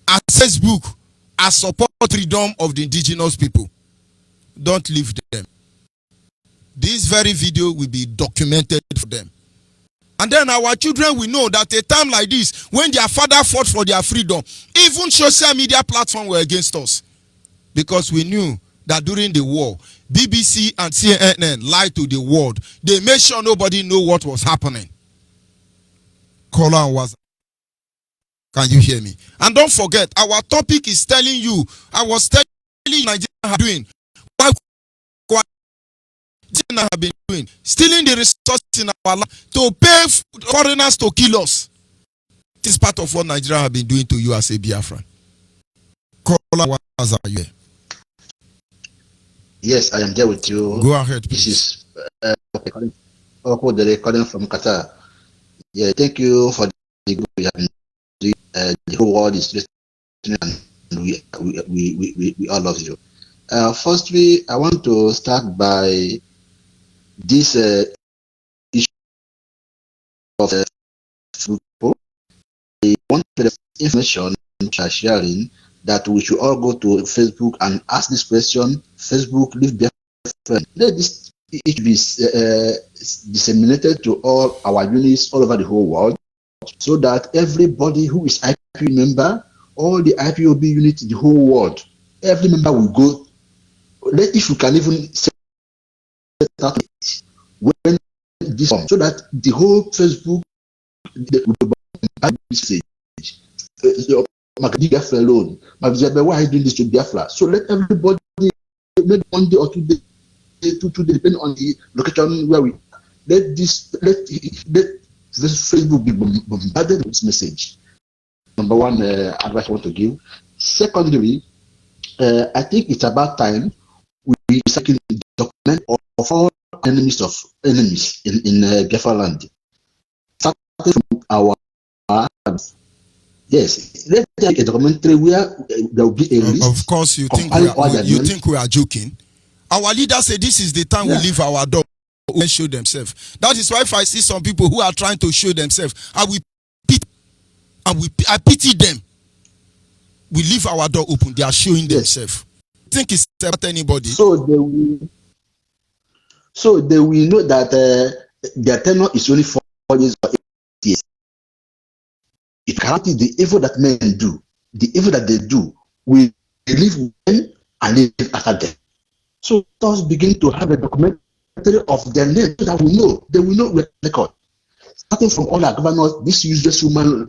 As Facebook, as support freedom of the indigenous people. Don't leave them. This very video will be documented for them. And then our children will know that a time like this, when their father fought for their freedom, even social media platforms were against us. Because we knew that during the war, BBC and CNN lied to the world. They made sure nobody knew what was happening. Caller was. Can you hear me? And don't forget, our topic is telling you, I was telling you Nigeria are doing. What Nigeria have been doing? Stealing the resources in our land to pay foreigners to kill us. This is part of what Nigeria have been doing to you as a Biafran. Caller was here. Yes, I am there with you. Go ahead, please. This is the recording from Qatar. Yeah, thank you for the good you have been doing. The whole world is listening, and we all love you. Firstly, I want to start by this issue of Facebook. I want the information sharing that we should all go to Facebook and ask this question. Facebook, leave their friend. Let this it be disseminated to all our units all over the whole world, so that everybody who is IP member, all the IPOB units in the whole world, every member will go. If you can even set out when this comes, so that the whole Facebook message. Biafra alone. Why are you doing this to Biafra? So let everybody, maybe 1 day or 2 days, 2 days, depending on the location where we let this Facebook be bombarded with this message. Number one advice I want to give. Secondly, I think it's about time we second document of all enemies in Biafra land. Starting from our yes, let's take a documentary where there will be a list. Of course, you think we are joking. Our leaders say this is the time we leave our door and show themselves. That is why if I see some people who are trying to show themselves, I pity them. We leave our door open. They are showing themselves. Think it's about anybody. So they will know that their tenure is only 4 years or 8 years. It cannot be the evil that men do, the evil that they do, we live them and live after them. So let us begin to have a documentary of their name so that they will know record. Starting from all our governors, this useless woman,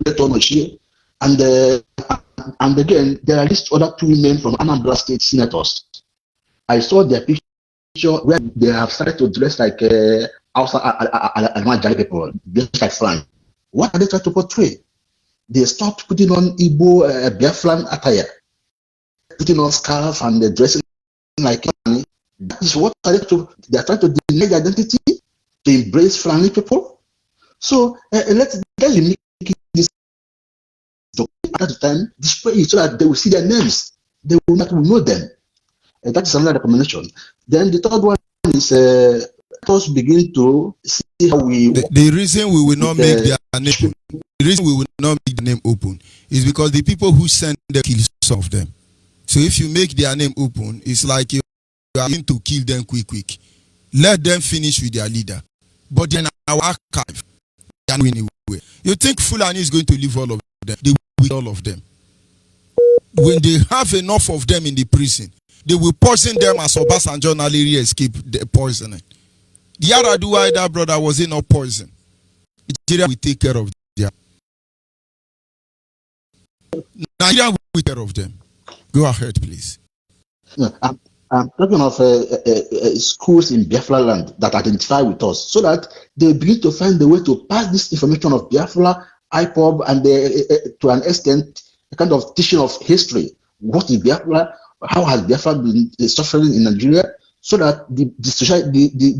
and again, there are at least other 2 women from Anambra State senators. I saw their picture where they have started to dress like outside people, just like flying. What are they trying to portray? They stopped putting on Igbo Biafran attire, putting on scarf and dressing like Fulani. That is what they are trying to deny their identity, to embrace Fulani people. So let's make this at the time display it so that they will see their names, they will not know them. That is another recommendation. Then the third one is let us begin to see how we. The reason we will not make their name. The reason we will not make the name open is because the people who send them kill some of them. So if you make their name open, it's like you are going to kill them quick. Let them finish with their leader. But then our archive, they are anywhere. You think Fulani is going to leave all of them? They will with all of them. When they have enough of them in the prison, they will poison them as Obasanjo Naliri escaped the poisoning. The Yaraduwa, that brother, was in not poison. Nigeria will take care of them. Nigeria will take care of them. Go ahead, please. I'm talking of schools in Biafra land that identify with us, so that they begin to find the way to pass this information of Biafra, IPOB, and to an extent, a kind of teaching of history. What is Biafra? How has Biafra been suffering in Nigeria? So that the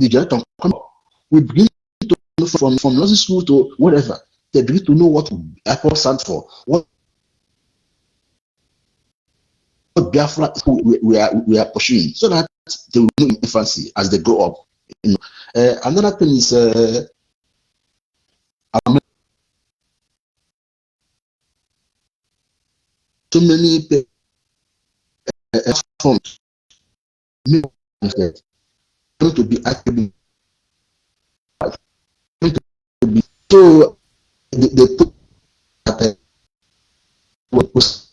generation come up. We begin to know from nursery school to whatever. They begin to know what IPOB stands for. What Biafra we are pursuing, so that they will know in infancy as they grow up. Another thing is so many platforms going to be active, going to be So they put that what was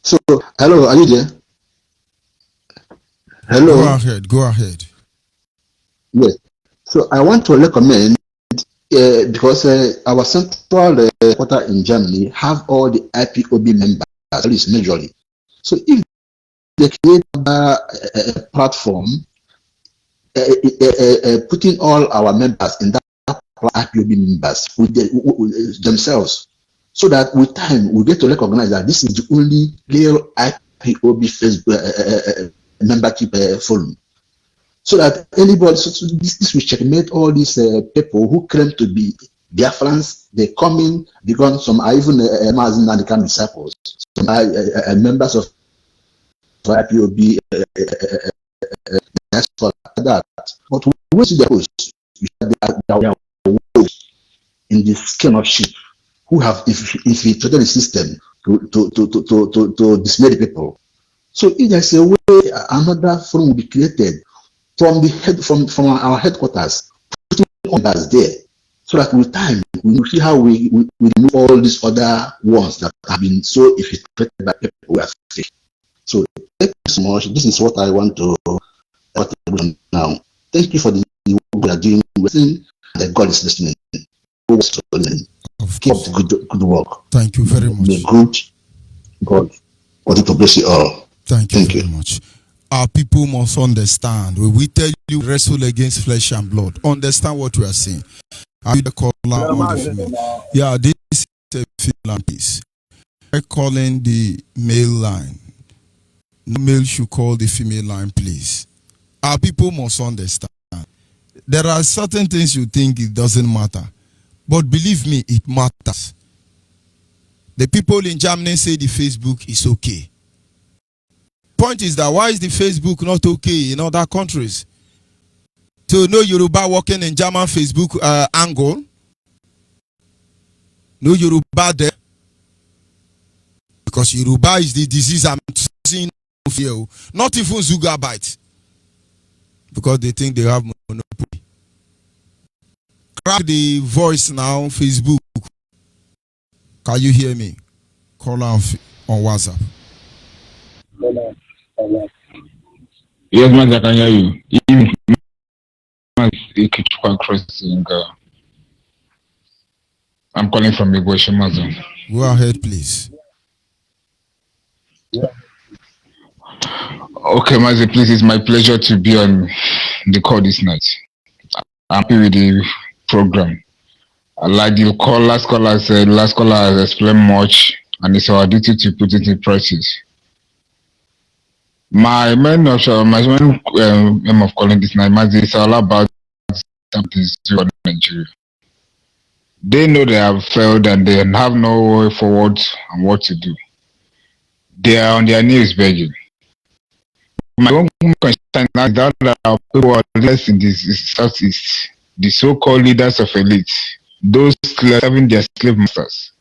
so hello, are you there? Go Hello. ahead. Go ahead. Yes. So I want to recommend because our central quarter in Germany have all the IPOB members, at least majorly. So if they create a platform, putting all our members in that IPOB members with themselves, so that with time we get to recognize that this is the only real IPOB Facebook membership forum. So that anybody, so this will checkmate all these people who claim to be Biafrans. They come in, become some are even Mazin and become disciples. Some are members of IPOB. That's for that. But we see the host in this kind of sheep who have infiltrated the system to dismay the people. So if there's a way, another forum will be created from the head from our headquarters, putting us there, so that with time we will see how we remove all these other ones that have been so infiltrated by people who are fake. So thank you so much. This is what I want to talk about now. Thank you for the work we are doing. That God is listening. Of Keep up course. the good work. Thank you very May much. good God continue to bless you all. Thank you Thank very you. much. Our people must understand. When we tell you wrestle against flesh and blood, understand what we are saying. Are you the caller on the female? Yeah, this is a female piece. I'm calling the male line. No male should call the female line, please. Our people must understand. There are certain things you think it doesn't matter, but believe me, it matters. The people in Germany say the Facebook is okay. Point is that why is the Facebook not okay in other countries? So no Yoruba working in German Facebook angle. No Yoruba there. Because Yoruba is the disease I'm seeing here. Not even Zugabyte. Because they think they have monopoly. Crack the voice now, Facebook. Can you hear me? Call on WhatsApp. Yes, man, I can hear you. Even I'm calling from Igbo. Go ahead, please. Okay, Mazi, please, it's my pleasure to be on the call this night. I'm happy with the program. Like the last caller has explained much, and it's our duty to put it in practice. My main aim of calling this night, Mazi, is all about something in Nigeria. They know they have failed and they have no way forward and what to do. They are on their knees begging. My own concern is that our people are less in this southeast, the so-called leaders of elite, those serving their slave masters.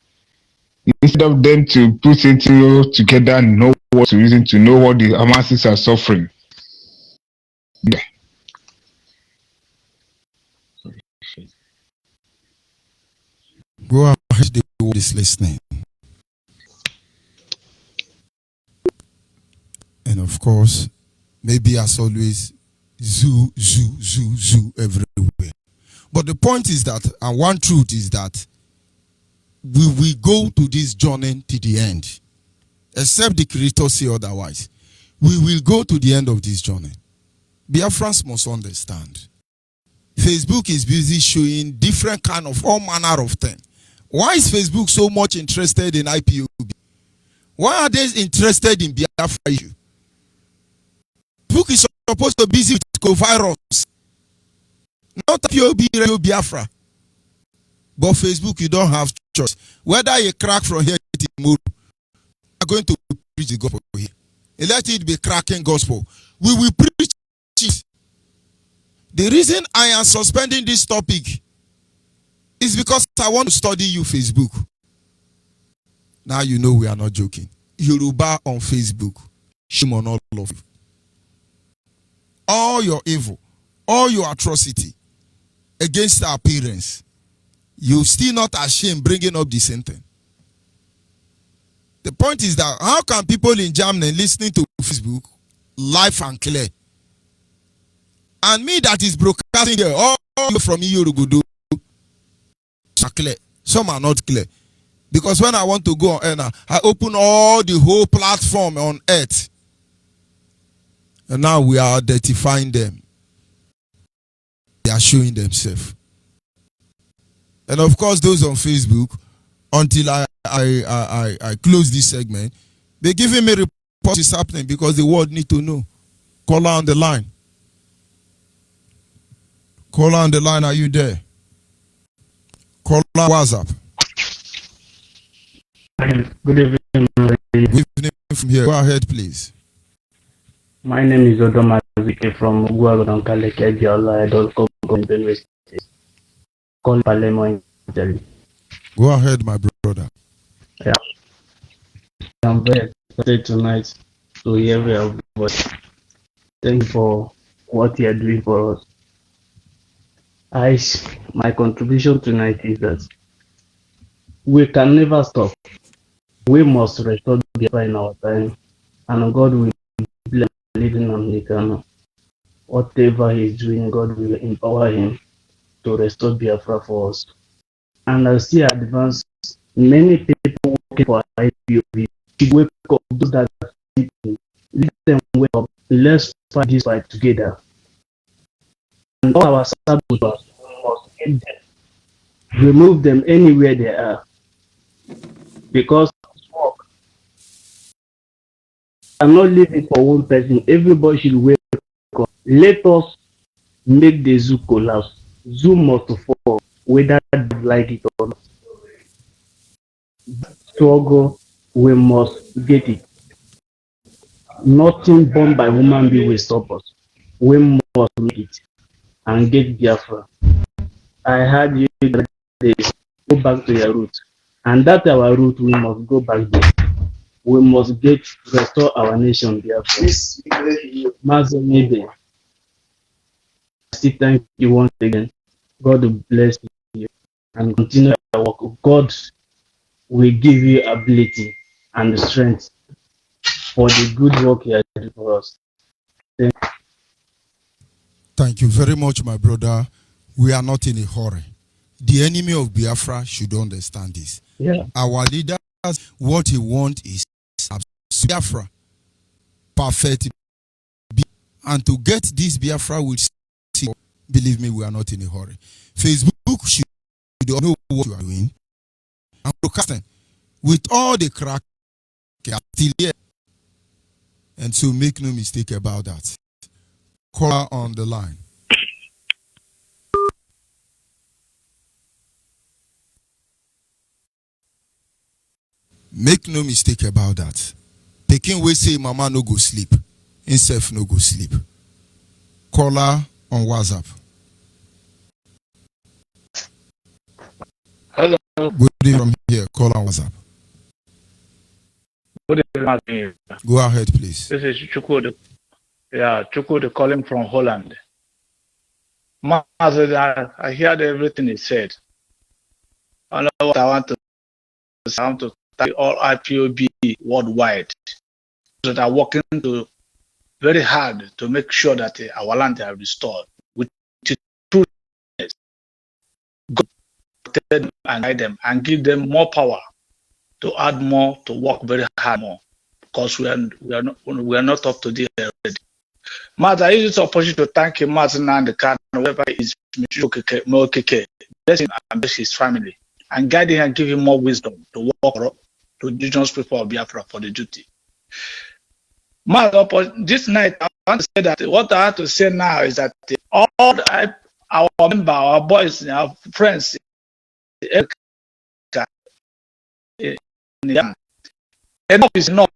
Instead of them to put into together and know what to reason to know what the masses are suffering. Yeah. Go ahead, the world is listening. And of course, maybe as always, zoo everywhere. But the point is that, and one truth is that, we will go to this journey to the end. Except the Creator say otherwise. We will go to the end of this journey. Biafrans must understand. Facebook is busy showing different kind of all manner of things. Why is Facebook so much interested in IPOB? Why are they interested in Biafra issue? Facebook is supposed to be busy with coronavirus, not IPOB, radio Biafra. But Facebook, you don't have choice. Whether you crack from here to tomorrow, you are going to preach the gospel here. let it be cracking gospel. We will preach it. The reason I am suspending this topic is because I want to study you, Facebook. Now you know we are not joking. Yoruba on Facebook. Shame on all of you. All your evil, all your atrocity against our parents, you still not ashamed bringing up the same thing. The point is that how can people in Germany listening to Facebook live and clear, and me that is broadcasting here all from Yorugudu are clear, some are not clear, because when I want to go on air, I open all the whole platform on earth, and now we are identifying them. They are showing themselves. And of course, those on Facebook, until I close this segment, they're giving me reports is happening because the world need to know. Caller on the line. Caller on the line, are you there? Caller WhatsApp. Good evening. Good evening from here. Go ahead, please. My name is Odoma from Guaguancale, I don't go Benue State. Call Palermo. Go ahead, my brother. Yeah. I'm very excited tonight to hear your voice. Thank you for what you are doing for us. My contribution tonight is that we can never stop. We must restore Biafra in our time, and God will bless living on Nikano. Whatever he's doing, God will empower him to restore Biafra for us. And I see advance many people working for IPOB. Wake up those that are sleeping. Let them wake up. Let's fight this fight together. And all our saboteurs, we must get them. Remove them anywhere they are. Because smoke cannot leave it for one person. Everybody should wake up. Let us make the zoo collapse. Zoo must fall, whether they like it or not. Struggle, we must get it. Nothing born by human being will stop us. We must make it and get Biafra. I heard you days, go back to your root. And that our root, we must go back there. We must restore our nation, Biafra. Master Onyibe, I still thank you once again. God will bless you and continue your work. God will give you ability and strength for the good work you are doing for us. Thank you very much, my brother. We are not in a hurry. The enemy of Biafra should understand this. Yeah. Our leaders, what he wants is Biafra, perfect. And to get this Biafra, believe me, we are not in a hurry. Facebook should know what you are doing. And broadcasting with all the crack still here. And so make no mistake about that. Caller on the line. Make no mistake about that. Pekin will say mama no go sleep. Himself no go sleep. Caller on WhatsApp. Hello. Good evening from here. Call on WhatsApp. Good evening. Go ahead, please. This is Chukwudi. Yeah, Chukwudi calling from Holland. I heard everything he said. I know what I want to say. I want to thank all IPOB worldwide that are working very hard to make sure that our land are restored with truthfulness. God protect them and guide them and give them more power to add more, to work very hard more, because we are not up to this already. Matt, I use this opportunity to thank him, Martin and the card, whoever is bless him and bless his family, and guide him and give him more wisdom to work to indigenous people of Biafra for the duty. Matt, this night I want to say that what I have to say now is that all our members, our boys, our friends, enough is enough.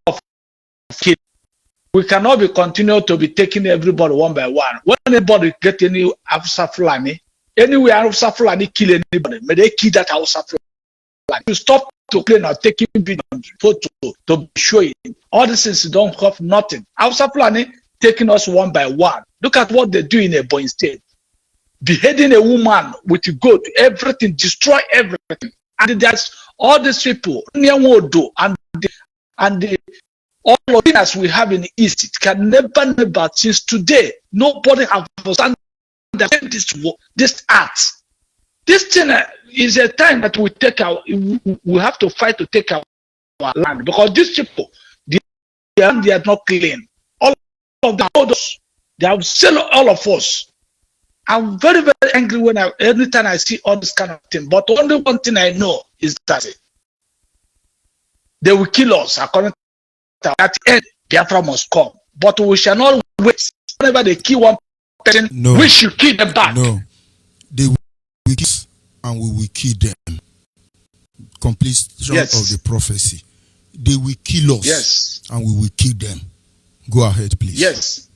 We cannot be continued to be taking everybody one by one. When anybody get any Hausa Fulani, anywhere Hausa Fulani kill anybody, may they kill that Hausa Fulani. You stop to play now, taking video photo to be showing. All these things don't have nothing. Hausa Fulani taking us one by one. Look at what they do in Ebonyi State. Beheading a woman with a goat, everything, destroy everything. And there's all these people, and all of us we have in the East, it can never, since today, nobody have understand this art. This thing is a time that we have to fight to take our land, because these people, they are not clean. All of them, they have sold all of us. I'm very, very angry anytime I see all this kind of thing. But only one thing I know is that they will kill us according to at the end. Biafra must come, but we shall not wait. Whenever they kill one person, we should kill them back. No, they will kill us and we will kill them. Completion of the prophecy. They will kill us and we will kill them. Go ahead, please. Yes.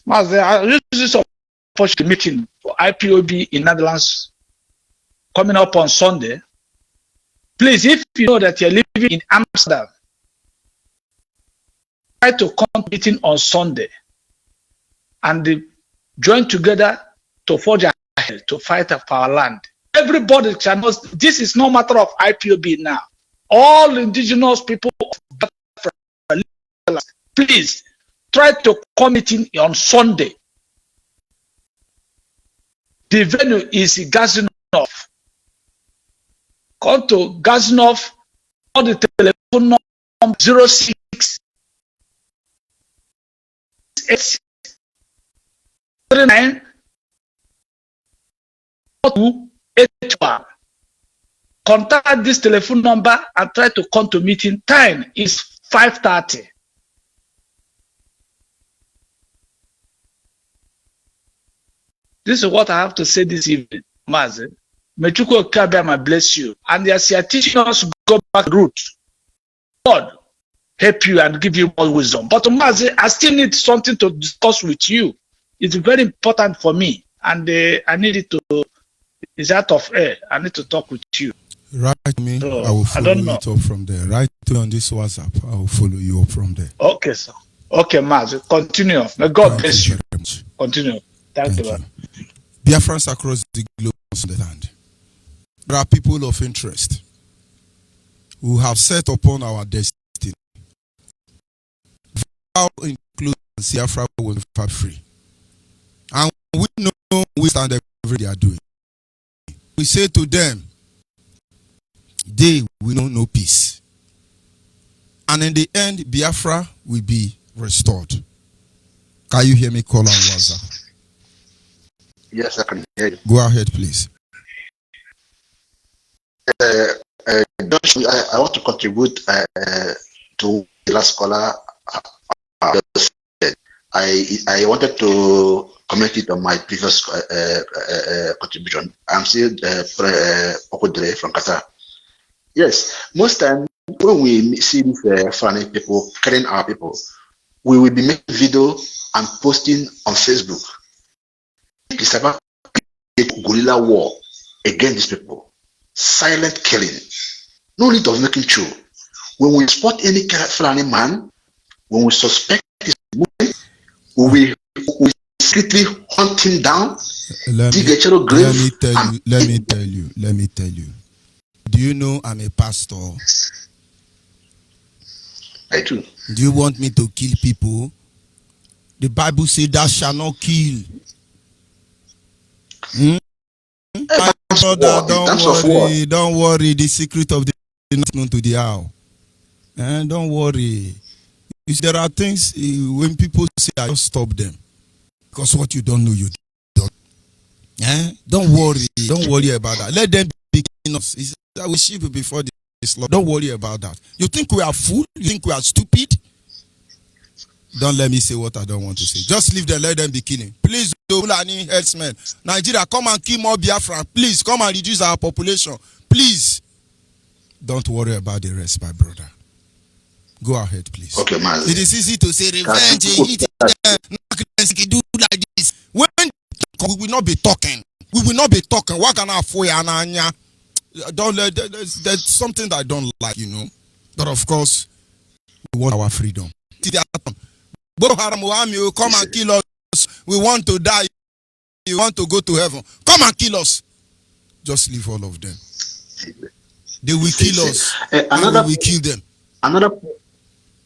I use this opportunity meeting for IPOB in Netherlands coming up on Sunday. Please, if you know that you're living in Amsterdam, try to come to meeting on Sunday and join together to forge ahead to fight for our land. Everybody can know this is no matter of IPOB now. All indigenous people of Biafra, please try to come meeting on Sunday. The venue is Gazinov. Come to Gazinov, call the telephone number 06 39 4281. Contact this telephone number and try to come to meeting. Time is 5:30. This is what I have to say this evening, Mazi. May Chukwu Okabiyama bless you. And as you are teaching us to go back route, God help you and give you more wisdom. But Mazi, I still need something to discuss with you. It's very important for me, and I need it to. It's out of air. I need to talk with you. Write me. So, I will follow it up from there. Write me on this WhatsApp. I will follow you up from there. Okay, sir. Okay, Mazi. Continue. May God bless you. Very much. Continue. Thank you. Biafrans across the globe understand. There are people of interest who have set upon our destiny. Vow include Biafra will be free. And we know we stand everything they are doing. We say to them, they will know no peace. And in the end, Biafra will be restored. Can you hear me call on WhatsApp? Yes, I can hear you. Go ahead, please. I want to contribute to the last caller. I wanted to comment it on my previous contribution. I'm still Okodre from Qatar. Yes, most time when we see these foreign people killing our people, we will be making video and posting on Facebook. It's about guerrilla war against these people. Silent killing. No need of making sure. When we spot any Fulani man, when we suspect his movement, we secretly hunt him down, dig a shallow grave. Let me tell you. Do you know I'm a pastor? I do. Do you want me to kill people? The Bible says thou shalt not kill. Don't worry. The secret of the not known to the owl. Don't worry. There are things when people say I just stop them. Because what you don't know, you don't. Don't worry about that. Let them be us. We sheep before this law. Don't worry about that. You think we are fool? You think we are stupid? Don't let me say what I don't want to say. Just leave them, let them be killing. Please, Fulani herdsmen. Nigeria, come and kill more Biafra. Please, come and reduce our population. Please. Don't worry about the rest, my brother. Go ahead, please. Okay, man. It is easy to say revenge. Do like this. When we will not be talking. We will not be talking. What can I for you? Don't let there's something that I don't like, you know. But of course, we want our freedom. Boko Haram will harm you, come and kill us. We want to die. You want to go to heaven. Come and kill us. Just leave all of them. They will kill us. Another, we will kill them.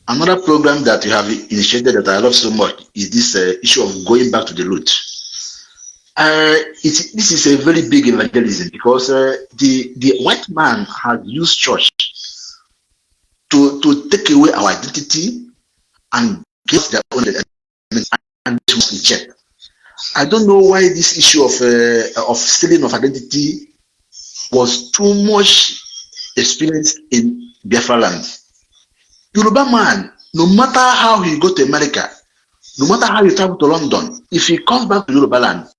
Another program that you have initiated that I love so much is this issue of going back to the root. This is a very big evangelism because the white man has used church to take away our identity and give their own and check. I don't know why this issue of stealing of identity was too much experienced in Biafra land. Yoruba man, no matter how he go to America, no matter how he travel to London, if he comes back to Yoruba land,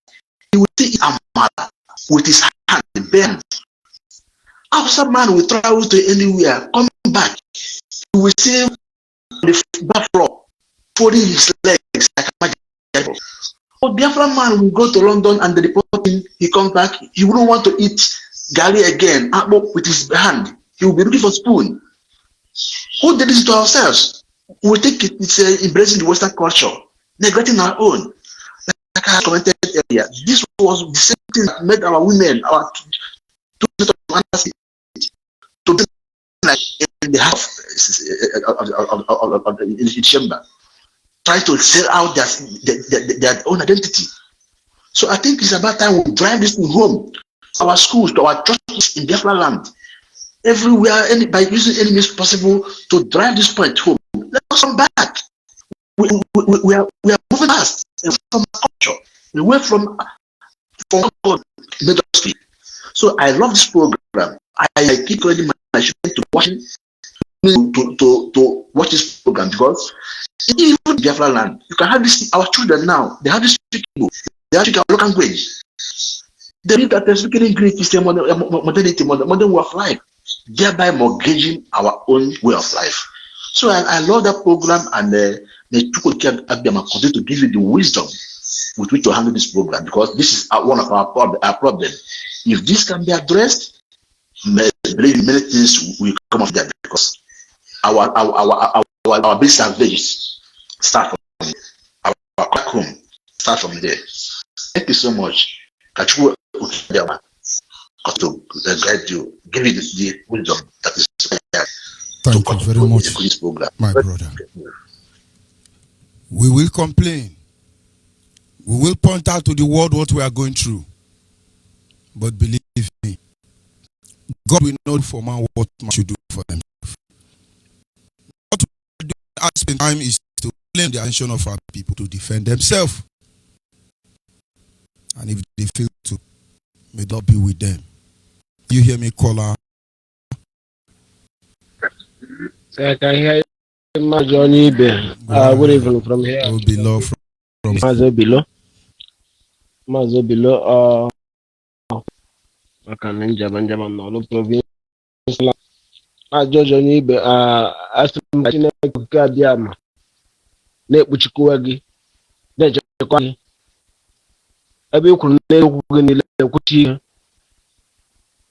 he will see Amala with his hand, the bare. After man will travel to anywhere, come back, he will see the back floor, folding his legs like a magic. But Biafra man will go to London and the report him, he comes back, he wouldn't want to eat garri again, with his hand. He will be looking for spoon. Who did this to ourselves? We think it's embracing the Western culture, neglecting our own. Like I commented earlier, this was the same thing that made our women, our to be like in the house of the chamber, trying to sell out their own identity. So I think it's about time we drive this thing home. Our schools, to our churches in Biafra land, everywhere, by using any means possible to drive this point home. Let us come back. We are moving fast from culture, away from God made us speak. So I love this program. I keep calling my children to watch this program because even in Biafra land, you can have this. Our children now, they have this speaking, they have our local language. They believe that speaking English is a modernity, modern way of life, thereby mortgaging our own way of life. So I love that program, and the Chukwuka Abiyama continue to give you the wisdom with which to handle this program, because this is one of our problem. If this can be addressed, many things will come of that, because our basic salvage start from our back home, start from there. Thank you so much. To guide you, give you the wisdom that is required. Thank you very much, my brother. We will complain. We will point out to the world what we are going through. But believe me, God will not do for man what man should do for himself. What we do at the time is to claim the attention of our people to defend themselves. And if they fail to, may God be with them. You hear me, caller? So I can hear Onyibe. Good evening from here. Below from Mazo below. I can Benjamin no province. George Onyibe. Asum Chineke Abiyama. Na-ekpuchikwa gị. Na-echekwa gị. Ebe i kwuru n'okwu gị niile ekwuchi ihe.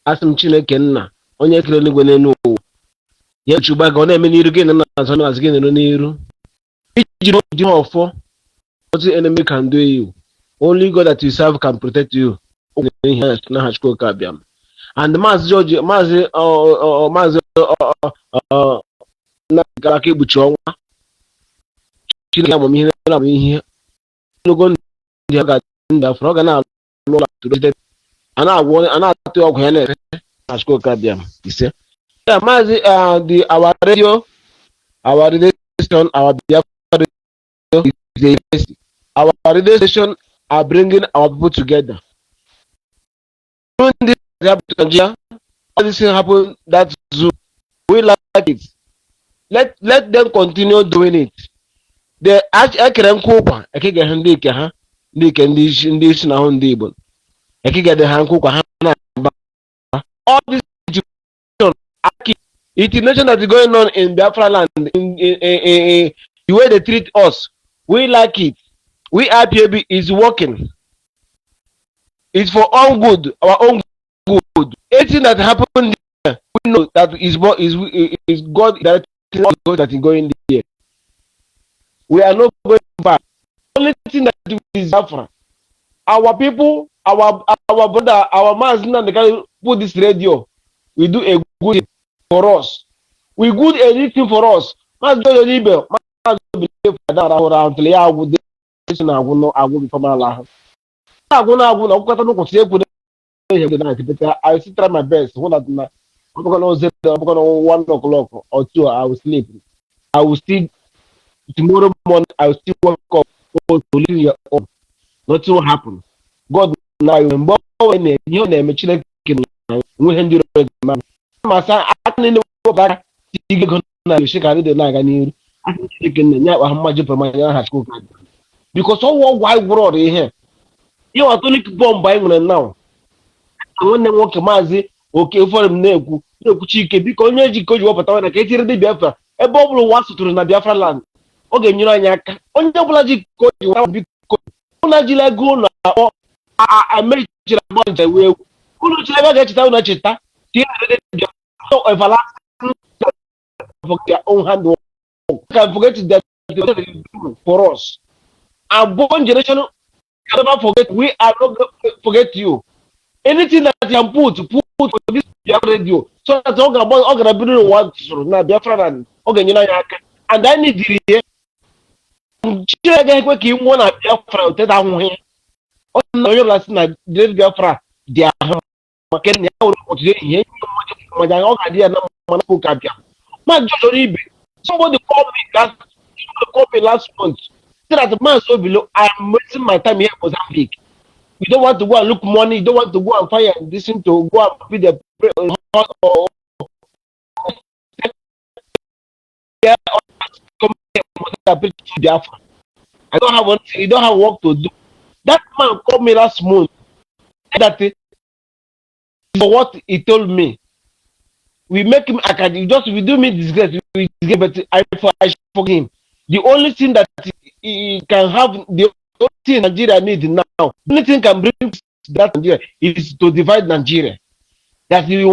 Asum Chineke nna onye kere eluigwe n'elu ụwa. Ya chuba gị ọ na-eme n'iru gị na n'azụ na azụ gị n'iru n'iru. Iji dị ọfọ. What the enemy can do you. Only God that you serve can protect you. And Mazi George, Mazi Nagalaki Buchonga. Chinam here. Logon the frog and I and I want another talk when I spoke Kabiam. He said, yeah, Mazi, our radio station, our Biafra our radio station are bringing our people together. When this happened to Nigeria, all this thing happen, that's Zoom. We like it. Let them continue doing it. The Akram Copa, I can get Handika, they can dish in this now on the Ibon. I can get the Hankoka. All this It is nation that is going on in Biafra land, in the way they treat us. We like it. We IPAB is working. It's for our good, our own good. Anything that happened there, we know that is God that is going there. We are not going back. Only thing that is Biafra. Our people, our brother, our man, they can put this radio. We do a good thing for us. We good anything for us. Mas Onyibe, mas believe that around the year with this and I will become Allah. I still try my best. I'm gonna say 1 o'clock or 2. I will sleep. I will still tomorrow morning. I will still wake up to live your own. Nothing will happen. God now you when you name a chicken. We hand you man. My son, I can't go back. You can shake out the night. I need. I can chicken. Yeah, how much for my high school? Because all wide world here. You are only bomb buying now. When they walk a mazi, okay, for them, no, chicken, because you could walk at a cater the Biafra. A bubble wants to the Biafra land. Okay, you know, on the bloody coach, you have big coach. Unajila go now, I made it a bunch of way. Who never get down at Chita? So everlasting for their own hand. Can forget that for us. Our born generation can never forget. We are not going to forget you. Anything that you can put for this radio, so that all gonna be one now Biafra and okay, you know, and I need the here. Children get one at Biafra that I'm here. Oh no, you're last night. This Biafra, they are making now today. Here, my young idea now. Somebody called me last month. Said that the man so below. I'm wasting my time here in Mozambique. You don't want to go and look money. You don't want to go and fire and listen to go and be the I don't have one. You don't have work to do. That man called me last month. That for what he told me. We make him we do me disgrace. But I forgive him. The only thing that he can have, the only thing Nigeria needs now, the only thing can bring that Nigeria is to divide Nigeria. That she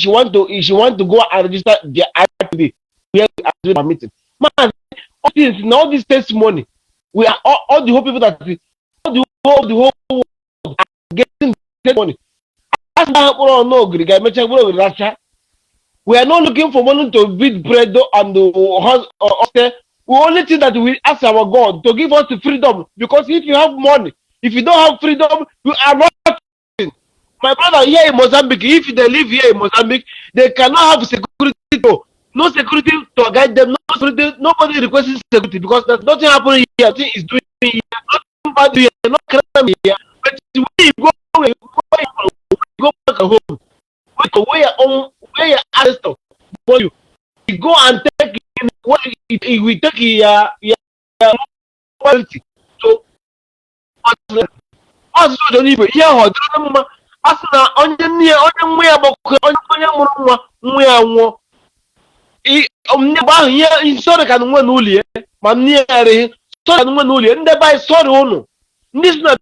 want to go and register the IPB where we are permitted. Man, all this testimony, we are all the whole people that all the whole world are getting testimony. We are not looking for money to beat bread and hostel. We only think that we ask our God to give us the freedom. Because if you have money, if you don't have freedom, you are not. My brother here in Mozambique, if they live here in Mozambique, they cannot have security. No security to guide them. No security, nobody requests security because there's nothing happening here. Nothing is doing here. Nothing bad here. No crime here. But when you go back home, where your ancestor for you go and take what it will take your quality. So as don't even hear how as na onye near onye nwe aboko onye muru nwa anwo omne ba here sorry kan nwa n'ulie ma niere sorry kan nwa n'ulie ndị ba sorry unu ndị na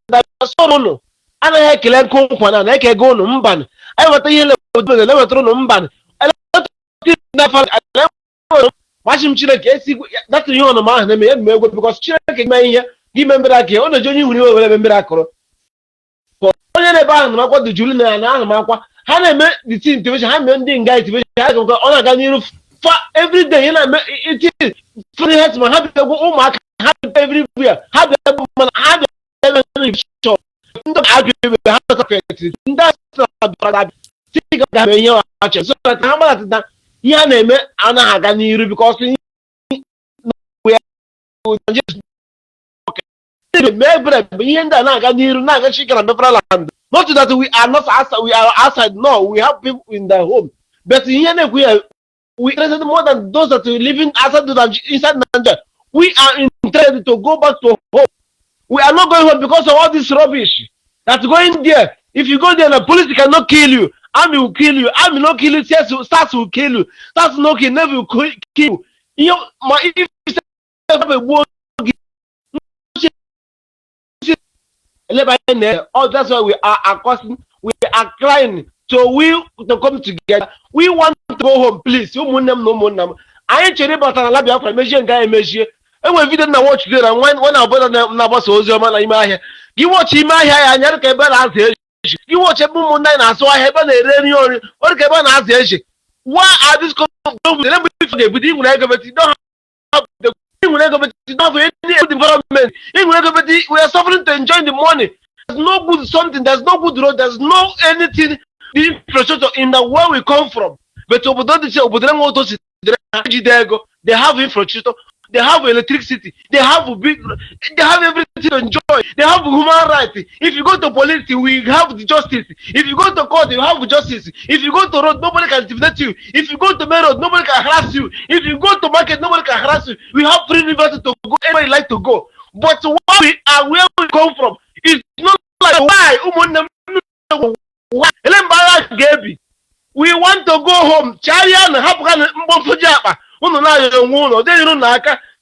da sorry unu anaghị ekele nkwa na eke go unu mban anyị weta ihe le wetara unu mban washim Chineke esi that ihe ọnụ ma ahụ na-eme eme egwu because Chineke mee ihe gị membere aka ọ na-eji onye ihu iwe were membere akọrọ onye na-ebe ahụ na akwa dị juru na ya na ahụ makwa ha na-eme the team television ha mee ndị nga television ha ga ọ na-aga n'iru fa everyday ya na-eme iti free hetman ha bịa egwu ụmụaka ha bịa everywhere ha bịa egwu mana ha bịa ebe ndị agụ ebe ha sọketị ndị asị ga-eme ihe ọchị so that ha malata ihe a na-eme anaghị aga n'iru because ihe ndị a na-aga n'iru na-aga chikara Biafra land. Not that we are not outside, we are outside. No, we have people in their home. But here we are more than those that are living outside inside Nigeria. We are intended to go back to home. We are not going home because of all this rubbish that's going there. If you go there, the police cannot kill you, Army will kill you. Army no kill you. Stars will kill you. Stars no kill. Never will kill you. You know, if you say a war, oh, that's why we are accosting. We are crying. So we to come together. We want to go home, please. You munam no munam. I ain't cherry but an Alabia for measure and guy measure. And when we didn't watch there and when our brother Nabas was your man, you watch him here and you can bear. You watch a boom nine and so I have a rainy or Caban as the issue. Why are this going to be with you don't have the don't have any development. We are suffering to enjoy the money. There's no good something, there's no good road, there's no anything the infrastructure in the where we come from. But they have infrastructure, they have electricity, they have everything to enjoy, they have human rights. If you go to police, we have the justice. If you go to court, you have justice. If you go to road, nobody can intimidate you. If you go to main road, nobody can harass you. If you go to market, nobody can harass you. We have free liberty to go anywhere you like to go. But where we come from, it's not like why we want to go home.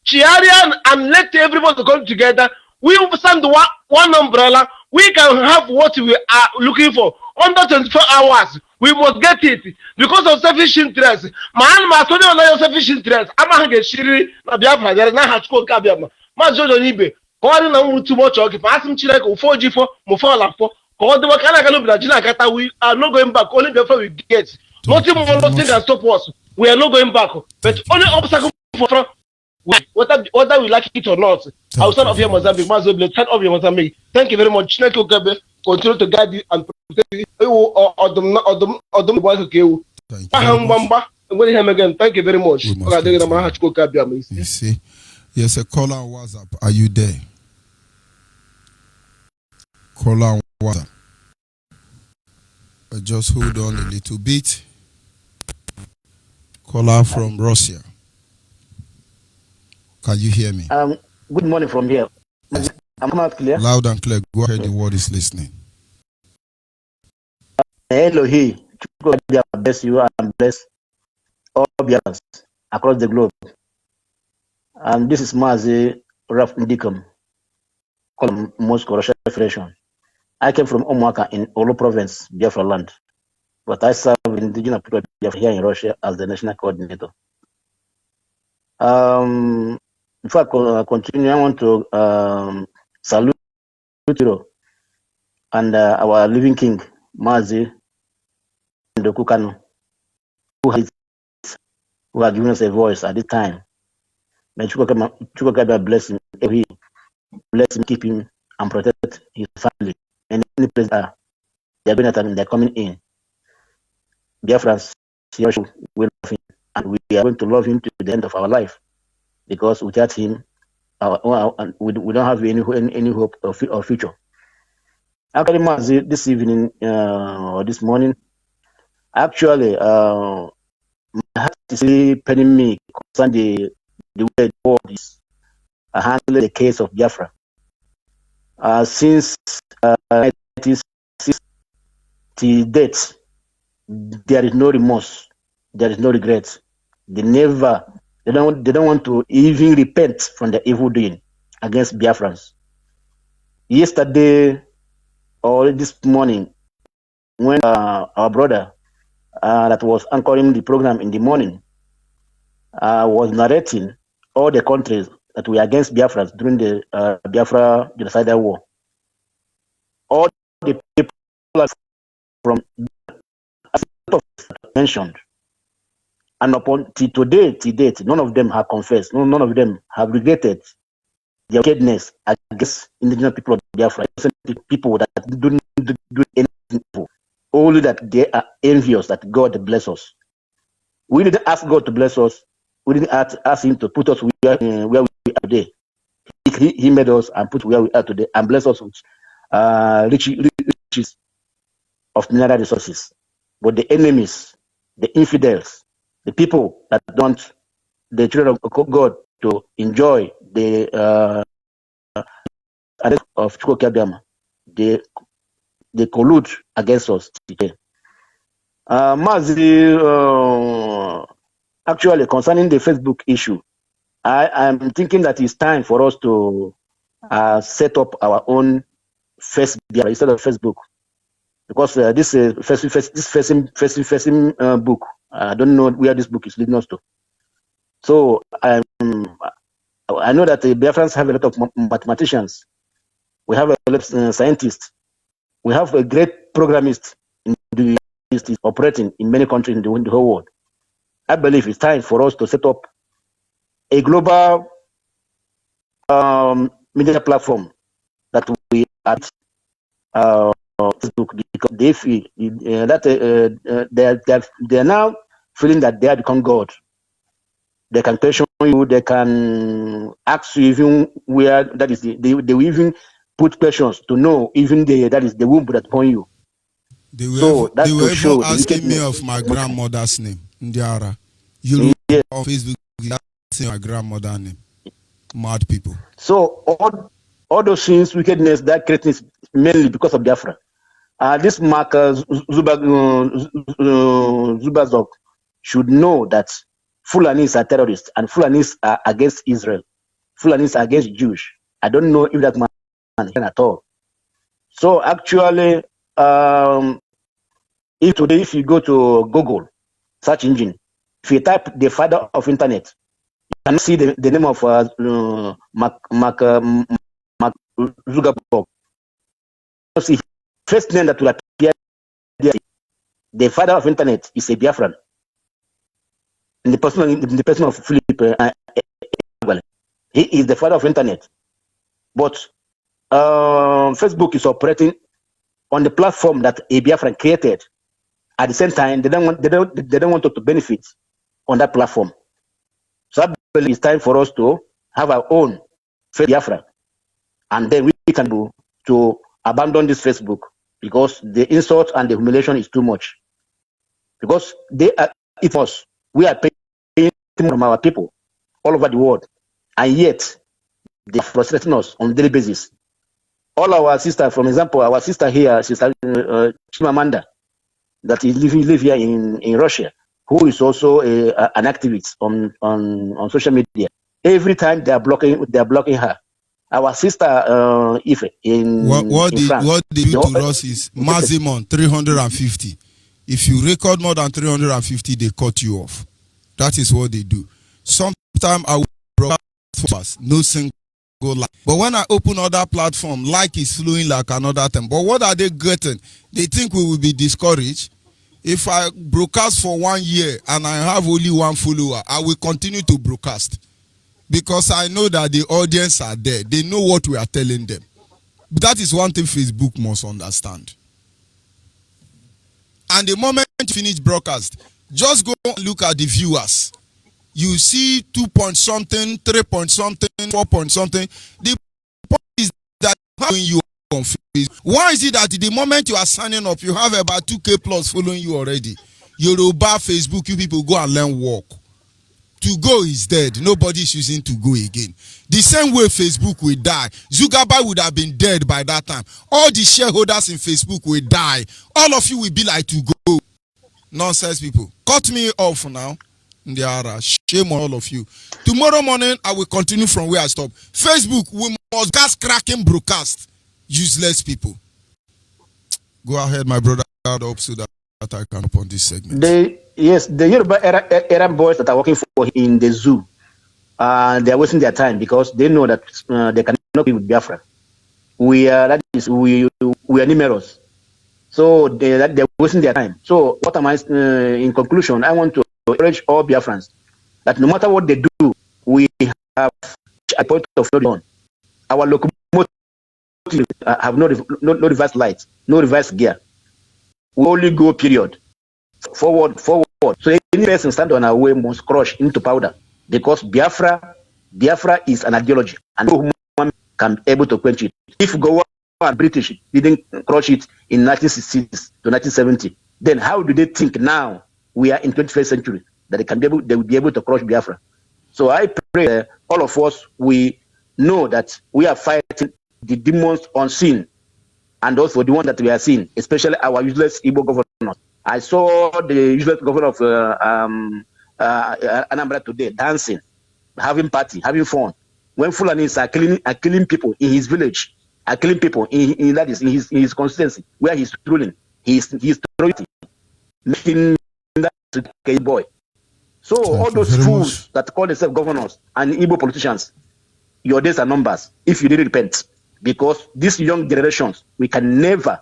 Charian and let everybody come together. We will stand one umbrella. We can have what we are looking for under 24 hours. We must get it because of selfish interest. Man, my son, not selfish interest. I'm not going to shiri na Biafra. There is not hard to go Biafra. Man, Onyibe. Calling on too much. Okay, pass him chile ko 4G for mo for la for. Call the wakana kanu Brazil kata. We are not going back. Only before we get. Nothing more, nothing can stop us. We are not going back. But only obstacle for whether we like it or not. I will stand up here, Mozambique. Stand up here, Mozambique. Thank you very much. Continue to guide you and protect you. Thank you very much. You see, yes, a caller on WhatsApp. Are you there? Caller on WhatsApp. Just hold on a little bit. Caller from Russia. Can you hear me? Good morning from here. Yes. I'm not clear. Loud and clear. Go ahead. The word is listening. Elohi, God bless you and bless all Biafrans across the globe. And this is Mazi Raf Ndikam, called Moscow Russia Federation. I came from Omwaka in Olo province, Biafra land. But I serve indigenous people here in Russia as the national coordinator. Before I continue, I want to salute you and our living king, Mazi Ndokukano, who has given us a voice at this time. May Chukwu bless him, bless him, keep him, and protect his family. And any place they're coming in. Biafrans will love him, and we are going to love him to the end of our life, because without him, we don't have any hope or future. Actually, this evening or this morning, actually, my heart is really paining me concerning the way the world is handling the case of Biafra. Since 1960 till date, there is no remorse, there is no regret. They don't want to even repent from the evil doing against Biafrans. Yesterday or this morning, when our brother that was anchoring the program in the morning was narrating all the countries that were against Biafrans during the Biafra genocidal war, all the people from mentioned, and upon till date, none of them have confessed, none of them have regretted their wickedness against indigenous people of Biafra, people that don't do anything evil, only that they are envious that God bless us. We didn't ask God to bless us. We didn't ask Him to put us where we are today. He made us and put where we are today and bless us with riches of mineral resources. But the enemies, the infidels, the people that don't, the children of God, to enjoy the of Chukwu, they collude against us today. Mazi, actually, concerning the Facebook issue, I am thinking that it's time for us to set up our own Facebook instead of Facebook, because this facing book, I don't know where this book is leading us to. So I know that the Biafrans have a lot of mathematicians. We have a lot of scientists. We have a great programmist in the is operating in many countries in the whole world. I believe it's time for us to set up a global media platform that we at Facebook, because they feel that they are now feeling that they have become God. They can question you. They can ask you even where that is. They will even put questions to know even that is the womb that upon you. They were even asking me of my grandmother's name, Ndiara. You look on Facebook, asking my grandmother's name. Mad people. So all those things, wickedness, that creates mainly because of Biafra. This Mark Zubazok should know that Fulanis are terrorists and Fulanis are against Israel. Fulanis are against Jews. I don't know if that man can at all. So actually, if you go to Google search engine, if you type the father of internet, you can see the name of Mark Zuckerberg. See, first name that will appear there, the father of internet is a Biafran. In the person of Philip, he is the father of internet. But Facebook is operating on the platform that a Biafran created. At the same time, they don't want to benefit on that platform. So I believe it's time for us to have our own Biafra, and then we can do to abandon this Facebook, because the insult and the humiliation is too much. Because they are eating us. We are paying from our people all over the world, and yet they are frustrating us on a daily basis. All our sisters, for example, our sister here, Sister Chimamanda, that is live here in Russia, who is also an activist on social media. Every time they are blocking her. Our sister Ife in France. What they do to us is maximum 350. If you record more than 350, they cut you off. That is what they do. Sometimes I will broadcast no single like. But when I open other platform, like is flowing like another thing. But what are they getting? They think we will be discouraged. If I broadcast for 1 year and I have only one follower, I will continue to broadcast. Because I know that the audience are there. They know what we are telling them. But that is one thing Facebook must understand. And the moment you finish broadcast, just go and look at the viewers. You see 2 point something, 3 point something, 4 point something. The point is that when you on Facebook, why is it that the moment you are signing up, you have about 2K plus following you already? Yoruba Facebook, you people go and learn work. To go is dead. Nobody is using to go again. The same way Facebook will die. Zuckerberg would have been dead by that time. All the shareholders in Facebook will die. All of you will be like to go. Nonsense people. Cut me off now. Ndiara. Shame on all of you. Tomorrow morning, I will continue from where I stopped. Facebook, we must gas cracking broadcast. Useless people. Go ahead, my brother. Up so that I can up on this segment. The Yoruba Arab boys that are working for in the zoo, they are wasting their time because they know that they cannot be with Biafra. We are numerous, so they're wasting their time. So what am I? In conclusion, I want to encourage all Biafrans that no matter what they do, we have a point of no return. Our locomotive have no reverse lights, no reverse gear. We only go period. Forward. So any person stand on our way must crush into powder, because Biafra is an ideology, and no human can be able to quench it. If Goa and British didn't crush it in 1960s to 1970, then how do they think now we are in 21st century that they will be able to crush Biafra? So I pray all of us, we know that we are fighting the demons unseen, and also the one that we are seeing, especially our useless Igbo governors. I saw the usual governor of Anambra today dancing, having party, having fun. When Fulanis are killing people in his village, are killing people in that is in his constituency where he's ruling, he's throwing, making that a boy. So all those fools that call themselves governors and Igbo politicians, your days are numbers if you didn't repent. Because these young generations, we can never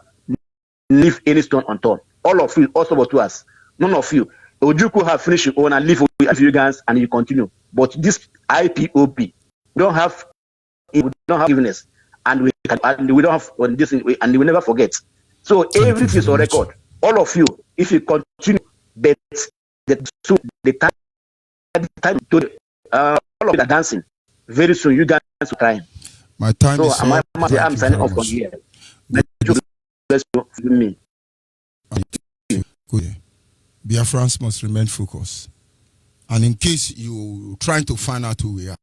leave any stone unturned. All of you, also but to us, none of you. Ojuku have finished your own and leave with you guys and you continue. But this IPOP, we don't have forgiveness, and we don't have on this, and we will never forget. So everything is on record. All of you, if you continue, but the time to all of you are dancing. Very soon, you guys are crying. My time is up. I'm signing off from here. Me. Good. Biafrans must remain focused. And in case you trying to find out who we are,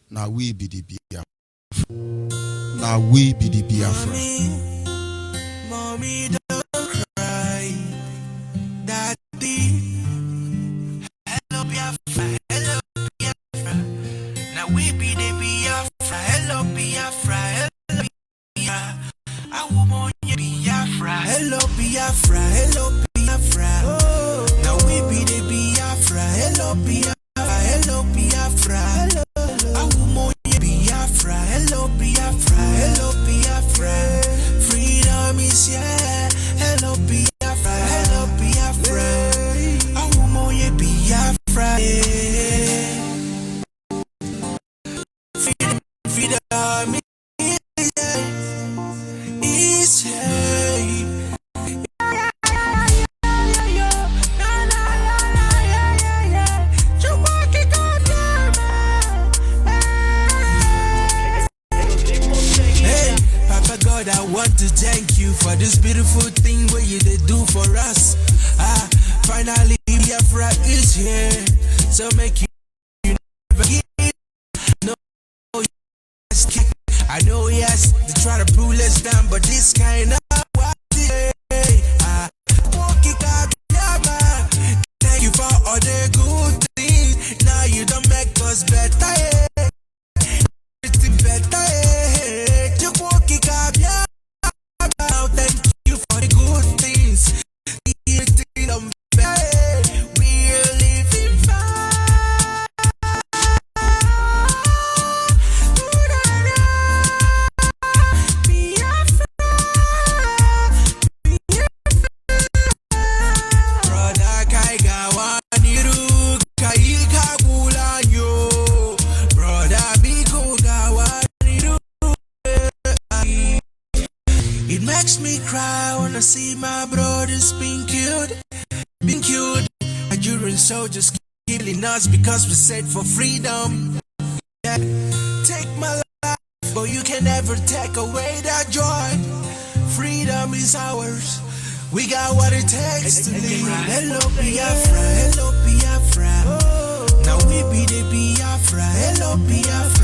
now we be the Biafra. Now we be the Biafra. Mommy, don't cry. Daddy, hello Biafra, hello Biafra. Now we be the Biafra, hello Biafra, hello Biafra. I want Biafra, hello Biafra, hello Biafra. Oh, now we be the Biafra, hello Biafra, hello Biafra. I want Biafra, hello Biafra, hello Biafra. Freedom is here, hello Biafra, hello Biafra. I want Biafra. Freedom, freedom is here. God, I want to thank you for this beautiful thing what you did do for us. Finally, Biafra is here. So make you never give. No, yes, I know, yes, they try to pull us down, but this kind of thank you for all the good things. Now you don't make us better. Everything better. Thank you for the good things. We're living fine. Brother Kaiga Waniru Kaika Gulanyo. Brother Biko Gawaniru. It makes me cry when I see my brothers being killed. Nigerian soldiers killing us because we said for freedom. Yeah. Take my life, but you can never take away that joy. Freedom is ours. We got what it takes to live. Hello Biafra, hello Biafra. Now we be the Biafra, hello Biafra.